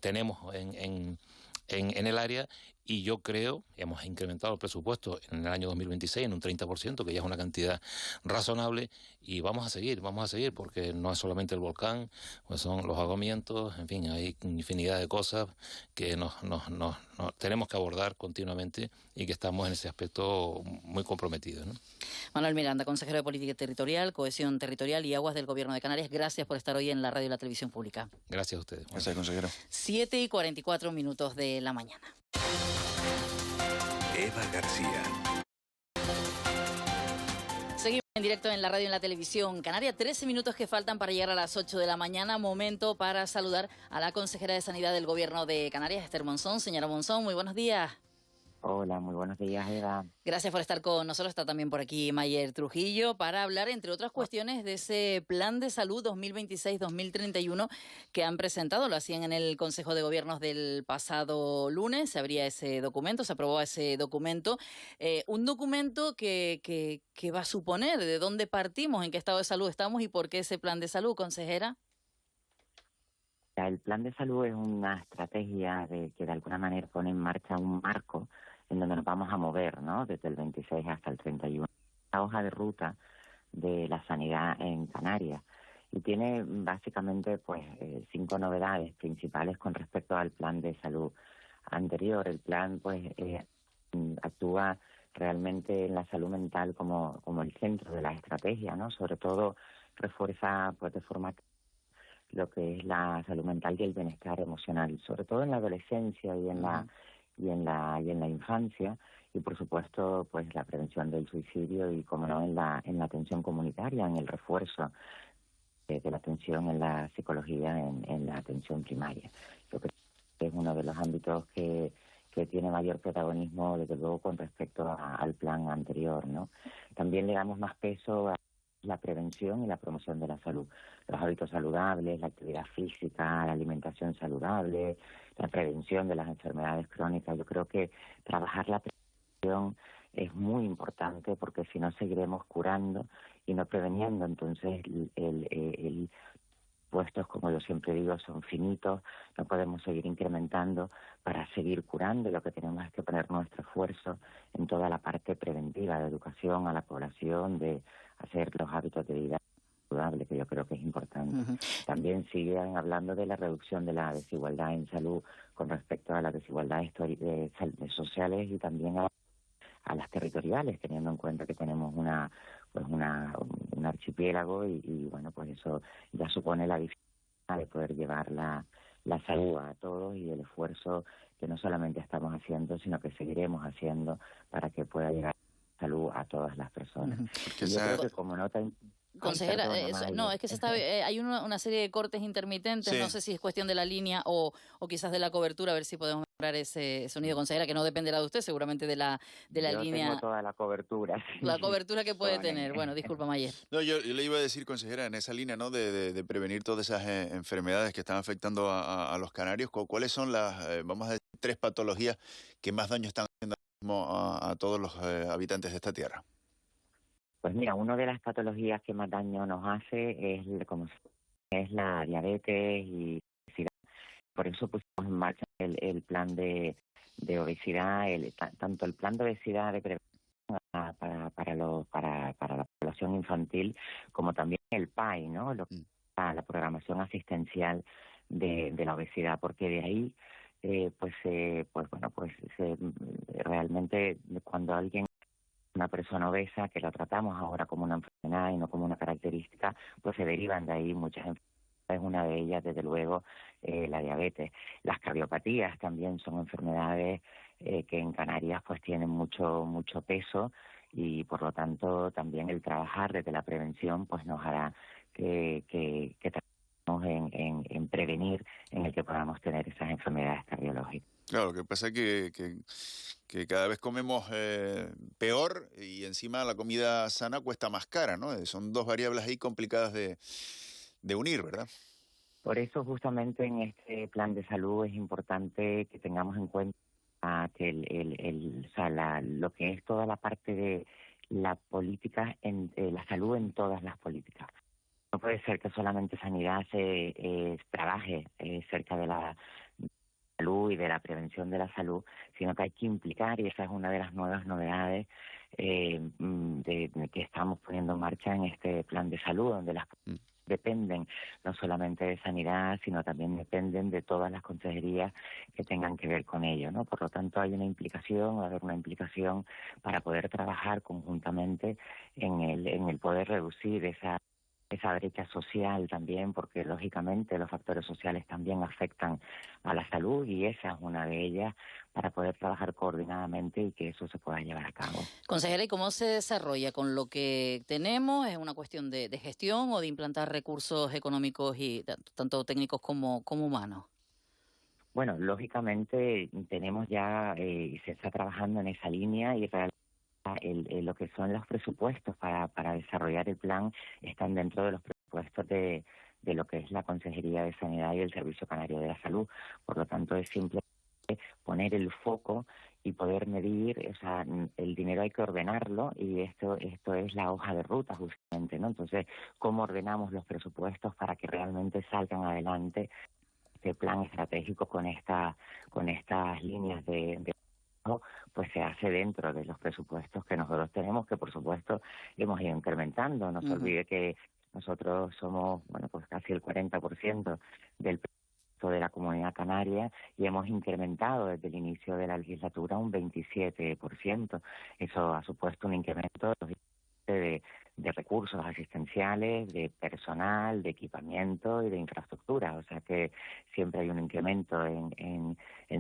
tenemos en el área. Y yo creo, hemos incrementado el presupuesto en el año 2026 en un 30%, que ya es una cantidad razonable, y vamos a seguir, porque no es solamente el volcán, pues son los ahogamientos, en fin, hay infinidad de cosas que nos tenemos que abordar continuamente, y que estamos en ese aspecto muy comprometidos, ¿no? Manuel Miranda, consejero de Política Territorial, Cohesión Territorial y Aguas del Gobierno de Canarias, gracias por estar hoy en la radio y la televisión pública. Gracias a ustedes. Gracias, consejero. 7:44 de la mañana. Eva García. En directo en la radio y en la televisión canaria, 13 minutos que faltan para llegar a las 8 de la mañana, momento para saludar a la consejera de Sanidad del Gobierno de Canarias, Esther Monzón. Señora Monzón, muy buenos días. Hola, muy buenos días, Eva. Gracias por estar con nosotros. Está también por aquí Mayer Trujillo para hablar, entre otras cuestiones, de ese plan de salud 2026-2031 que han presentado. Lo hacían en el Consejo de Gobiernos del pasado lunes. Se abría ese documento, se aprobó ese documento. Un documento que va a suponer de dónde partimos, en qué estado de salud estamos y por qué ese plan de salud, consejera. El plan de salud es una estrategia que de alguna manera pone en marcha un marco en donde nos vamos a mover, ¿no? Desde el 26 hasta el 31. La hoja de ruta de la sanidad en Canarias. Y tiene básicamente 5 novedades principales con respecto al plan de salud anterior. El plan actúa realmente en la salud mental como el centro de la estrategia, ¿no? Sobre todo refuerza de forma lo que es la salud mental y el bienestar emocional, sobre todo en la adolescencia y en la infancia, y por supuesto la prevención del suicidio y, como no, en la atención comunitaria, en el refuerzo de la atención en la psicología, en la atención primaria. Yo creo que es uno de los ámbitos que tiene mayor protagonismo, desde luego, con respecto al plan anterior, ¿no? También le damos más peso a la prevención y la promoción de la salud, los hábitos saludables, la actividad física, la alimentación saludable, la prevención de las enfermedades crónicas. Yo creo que trabajar la prevención es muy importante, porque si no seguiremos curando y no preveniendo. Entonces el puestos, como yo siempre digo, son finitos, no podemos seguir incrementando para seguir curando. Lo que tenemos es que poner nuestro esfuerzo en toda la parte preventiva, de educación a la población, de hacer los hábitos de vida saludable, que yo creo que es importante. También siguen hablando de la reducción de la desigualdad en salud con respecto a las desigualdades sociales y también a las territoriales, teniendo en cuenta que tenemos un archipiélago y eso ya supone la dificultad de poder llevar la salud a todos, y el esfuerzo que no solamente estamos haciendo, sino que seguiremos haciendo para que pueda llegar la salud a todas las personas. Yo creo que como nota... Consejera, es que hay una serie de cortes intermitentes, no sé si es cuestión de la línea o quizás de la cobertura, a ver si podemos mejorar ese sonido, consejera, que no dependerá de usted, seguramente de la Yo línea. Tengo toda la cobertura. Sí. La cobertura que puede tener. Bueno, disculpa, Mayer. No, yo le iba a decir, consejera, en esa línea, ¿no?, de prevenir todas esas enfermedades que están afectando a los canarios, ¿cuáles son las, vamos a decir, 3 patologías que más daño están haciendo a todos los habitantes de esta tierra? Pues mira, una de las patologías que más daño nos hace es la diabetes y obesidad. Por eso pusimos en marcha el plan de obesidad, tanto el plan de obesidad de prevención para la población infantil, como también el PAI, ¿no? La programación asistencial de la obesidad, porque de ahí realmente cuando una persona obesa, que la tratamos ahora como una enfermedad y no como una característica, pues se derivan de ahí muchas enfermedades. Una de ellas, desde luego, la diabetes. Las cardiopatías también son enfermedades que en Canarias pues tienen mucho peso, y por lo tanto también el trabajar desde la prevención pues nos hará que trabajemos en prevenir, en el que podamos tener esas enfermedades cardiológicas. Claro, lo que pasa es que cada vez comemos peor, y encima la comida sana cuesta más cara, ¿no? Son 2 variables ahí complicadas de unir, ¿verdad? Por eso justamente en este plan de salud es importante que tengamos en cuenta que lo que es toda la parte de la política, la salud en todas las políticas. No puede ser que solamente sanidad se trabaje cerca de la salud y de la prevención de la salud, sino que hay que implicar, y esa es una de las nuevas novedades que estamos poniendo en marcha en este plan de salud, donde las dependen no solamente de sanidad, sino también dependen de todas las consejerías que tengan que ver con ello, ¿no? Por lo tanto, va a haber una implicación para poder trabajar conjuntamente en el poder reducir esa esa brecha social también, porque lógicamente los factores sociales también afectan a la salud y esa es una de ellas, para poder trabajar coordinadamente y que eso se pueda llevar a cabo. Consejera, ¿y cómo se desarrolla con lo que tenemos? ¿Es una cuestión de gestión o de implantar recursos económicos y tanto técnicos como humanos? Bueno, lógicamente tenemos ya, se está trabajando en esa línea y realmente lo que son los presupuestos para desarrollar el plan están dentro de los presupuestos de lo que es la Consejería de Sanidad y el Servicio Canario de la Salud. Por lo tanto, es simplemente poner el foco y poder medir, o sea, el dinero hay que ordenarlo y esto es la hoja de ruta justamente, ¿no? Entonces, ¿cómo ordenamos los presupuestos para que realmente salgan adelante este plan estratégico con estas líneas de pues se hace dentro de los presupuestos que nosotros tenemos, que por supuesto hemos ido incrementando. No se olvide que nosotros somos, bueno, pues casi el 40% del presupuesto de la Comunidad Canaria y hemos incrementado desde el inicio de la legislatura un 27%. Eso ha supuesto un incremento de recursos asistenciales, de personal, de equipamiento y de infraestructura. O sea que siempre hay un incremento en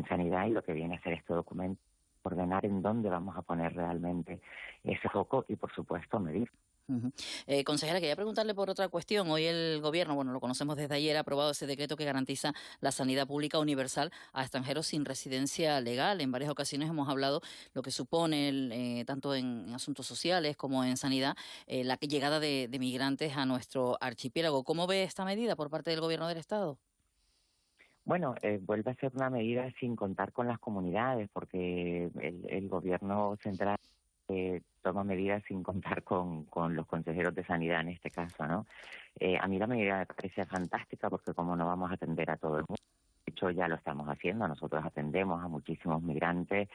sanidad y lo que viene a hacer este documento ordenar en dónde vamos a poner realmente ese foco y, por supuesto, medir. Consejera, quería preguntarle por otra cuestión. Hoy el Gobierno, bueno, lo conocemos desde ayer, ha aprobado ese decreto que garantiza la sanidad pública universal a extranjeros sin residencia legal. En varias ocasiones hemos hablado lo que supone, tanto en asuntos sociales como en sanidad, la llegada de migrantes a nuestro archipiélago. ¿Cómo ve esta medida por parte del Gobierno del Estado? Bueno, vuelve a ser una medida sin contar con las comunidades, porque el Gobierno central toma medidas sin contar con los consejeros de sanidad en este caso, ¿no? A mí la medida me parece fantástica porque como no vamos a atender a todo el mundo, de hecho ya lo estamos haciendo, nosotros atendemos a muchísimos migrantes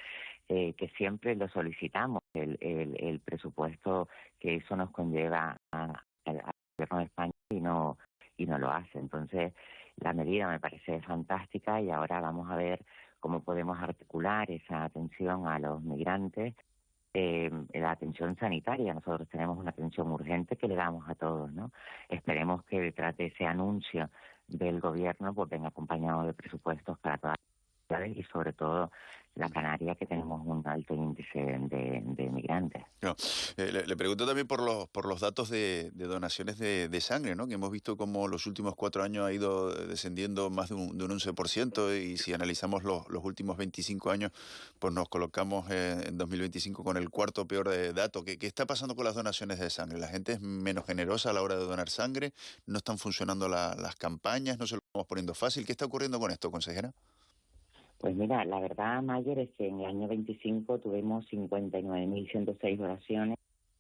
que siempre lo solicitamos, el presupuesto que eso nos conlleva al Gobierno de España y no lo hace. Entonces, la medida me parece fantástica y ahora vamos a ver cómo podemos articular esa atención a los migrantes, la atención sanitaria. Nosotros tenemos una atención urgente que le damos a todos, ¿no? Esperemos que detrás de ese anuncio del Gobierno pues venga acompañado de presupuestos para todas las ciudades y sobre todo la Canaria, que tenemos un alto índice de migrantes. No, le pregunto también por los datos de donaciones de sangre, ¿no? Que hemos visto como los últimos 4 años ha ido descendiendo más de un 11%, y si analizamos los últimos 25 años, pues nos colocamos en 2025 con el cuarto peor dato. ¿Qué está pasando con las donaciones de sangre? ¿La gente es menos generosa a la hora de donar sangre? ¿No están funcionando las campañas? ¿No se lo estamos poniendo fácil? ¿Qué está ocurriendo con esto, consejera? Pues mira, la verdad, Mayer, es que en el año 25 tuvimos 59.106 donaciones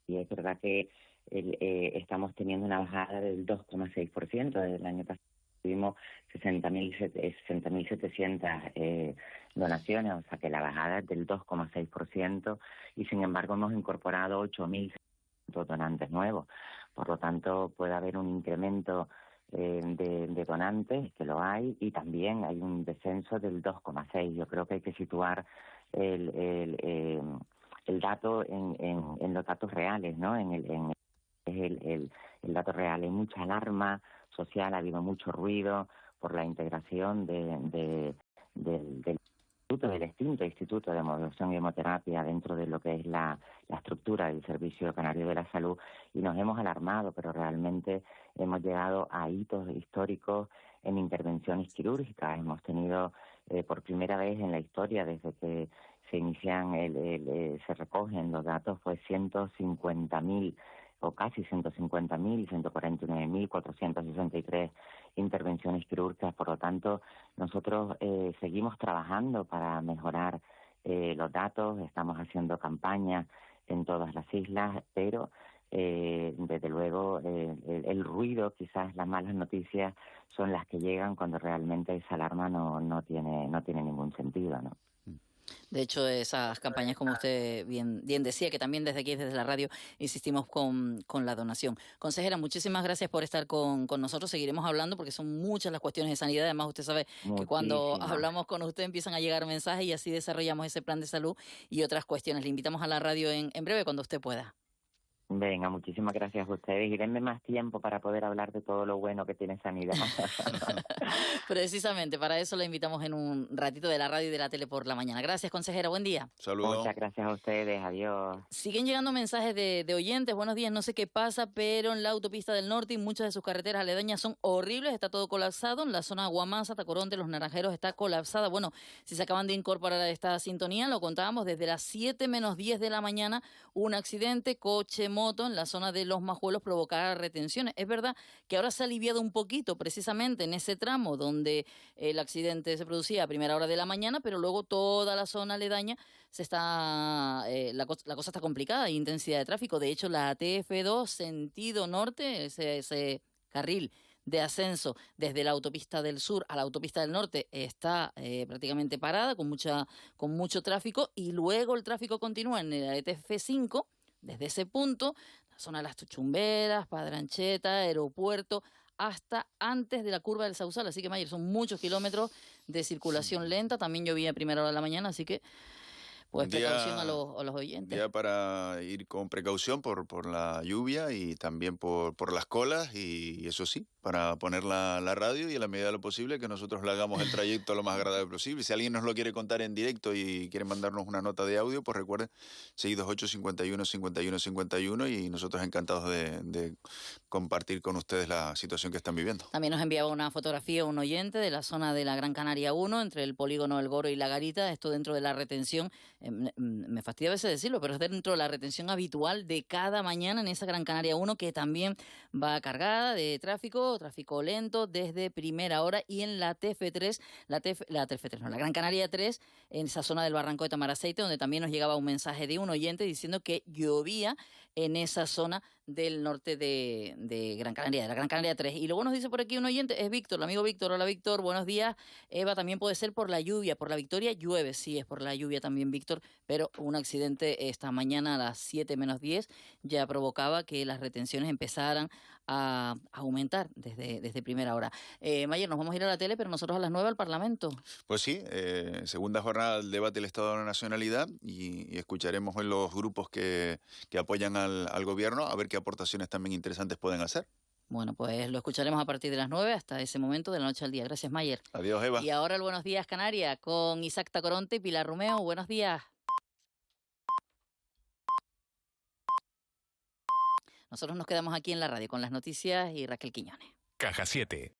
y es verdad que estamos teniendo una bajada del 2,6%. Desde el año pasado tuvimos 60.700 donaciones, o sea que la bajada es del 2,6% y sin embargo hemos incorporado 8.000 donantes nuevos. Por lo tanto, puede haber un incremento de donantes, que lo hay, y también hay un descenso del 2,6. Yo creo que hay que situar el dato en los datos reales, ¿no? En el dato real. Hay mucha alarma social, ha habido mucho ruido por la integración del extinto Instituto de Modulación y Hemoterapia dentro de lo que es la estructura del Servicio Canario de la Salud, y nos hemos alarmado, pero realmente hemos llegado a hitos históricos en intervenciones quirúrgicas. Hemos tenido por primera vez en la historia, desde que se inician, se recogen los datos, pues 150.000 o casi 150.000, 149.463 intervenciones quirúrgicas. Por lo tanto, nosotros seguimos trabajando para mejorar los datos, estamos haciendo campañas en todas las islas, pero desde luego el ruido, quizás las malas noticias son las que llegan cuando realmente esa alarma no tiene ningún sentido, ¿no? De hecho, esas campañas, como usted bien decía, que también desde aquí, desde la radio, insistimos con la donación. Consejera, muchísimas gracias por estar con nosotros. Seguiremos hablando porque son muchas las cuestiones de sanidad. Además, usted sabe que cuando hablamos con usted empiezan a llegar mensajes y así desarrollamos ese plan de salud y otras cuestiones. Le invitamos a la radio en breve cuando usted pueda. Venga, muchísimas gracias a ustedes y denme más tiempo para poder hablar de todo lo bueno que tiene Sanidad. Precisamente, para eso la invitamos en un ratito de la radio y de la tele por la mañana. Gracias, consejera, buen día. Saludos. Muchas gracias a ustedes, adiós. Siguen llegando mensajes de oyentes, buenos días, no sé qué pasa, pero en la autopista del norte y muchas de sus carreteras aledañas son horribles, está todo colapsado, en la zona Guamasa, Tacoronte, Los Naranjeros está colapsada. Bueno, si se acaban de incorporar a esta sintonía, lo contábamos desde las 7 menos 10 de la mañana, un accidente, coche-moto en la zona de Los Majuelos provocará retenciones. Es verdad que ahora se ha aliviado un poquito precisamente en ese tramo donde el accidente se producía a primera hora de la mañana, pero luego toda la zona aledaña la cosa está complicada, hay intensidad de tráfico. De hecho, la TF2 sentido norte, ese carril de ascenso desde la autopista del sur a la autopista del norte está prácticamente parada, con mucho tráfico, y luego el tráfico continúa en la TF5, desde ese punto, la zona de las Tuchumberas, Padrancheta, Aeropuerto, hasta antes de la curva del Sausal. Así que, Mayer, son muchos kilómetros de circulación lenta. También llovía a primera hora de la mañana, así que pues precaución a los oyentes. Ya para ir con precaución por la lluvia y también por las colas, y eso sí, para poner la radio y en la medida de lo posible que nosotros le hagamos el trayecto lo más agradable posible. Si alguien nos lo quiere contar en directo y quiere mandarnos una nota de audio, pues recuerden 628-51-51-51 y nosotros encantados de compartir con ustedes la situación que están viviendo. También nos enviaba una fotografía un oyente de la zona de la Gran Canaria 1, entre el polígono El Goro y La Garita, esto dentro de la retención. Me fastidia a veces decirlo, pero es dentro de la retención habitual de cada mañana en esa Gran Canaria 1, que también va cargada de tráfico lento desde primera hora, y en la TF3, la Gran Canaria 3, en esa zona del Barranco de Tamaraceite, donde también nos llegaba un mensaje de un oyente diciendo que llovía en esa zona del norte de Gran Canaria, de la Gran Canaria 3. Y luego nos dice por aquí un oyente, es Víctor, el amigo Víctor. Hola, Víctor, buenos días. Eva, también puede ser por la lluvia, por la Victoria llueve, sí, es por la lluvia también, Víctor, pero un accidente esta mañana a las 7 menos 10 ya provocaba que las retenciones empezaran a aumentar desde primera hora. Mayer, nos vamos a ir a la tele, pero nosotros a las 9 al Parlamento. Pues sí, segunda jornada del debate del Estado de la Nacionalidad, y escucharemos en los grupos que apoyan al gobierno a ver qué aportaciones también interesantes pueden hacer. Bueno, pues lo escucharemos a partir de las 9 hasta ese momento de la noche al día. Gracias, Mayer. Adiós, Eva. Y ahora el Buenos Días Canarias con Isaac Tacoronte y Pilar Romeo. Buenos días. Nosotros nos quedamos aquí en la radio con las noticias y Raquel Quiñones. Caja 7.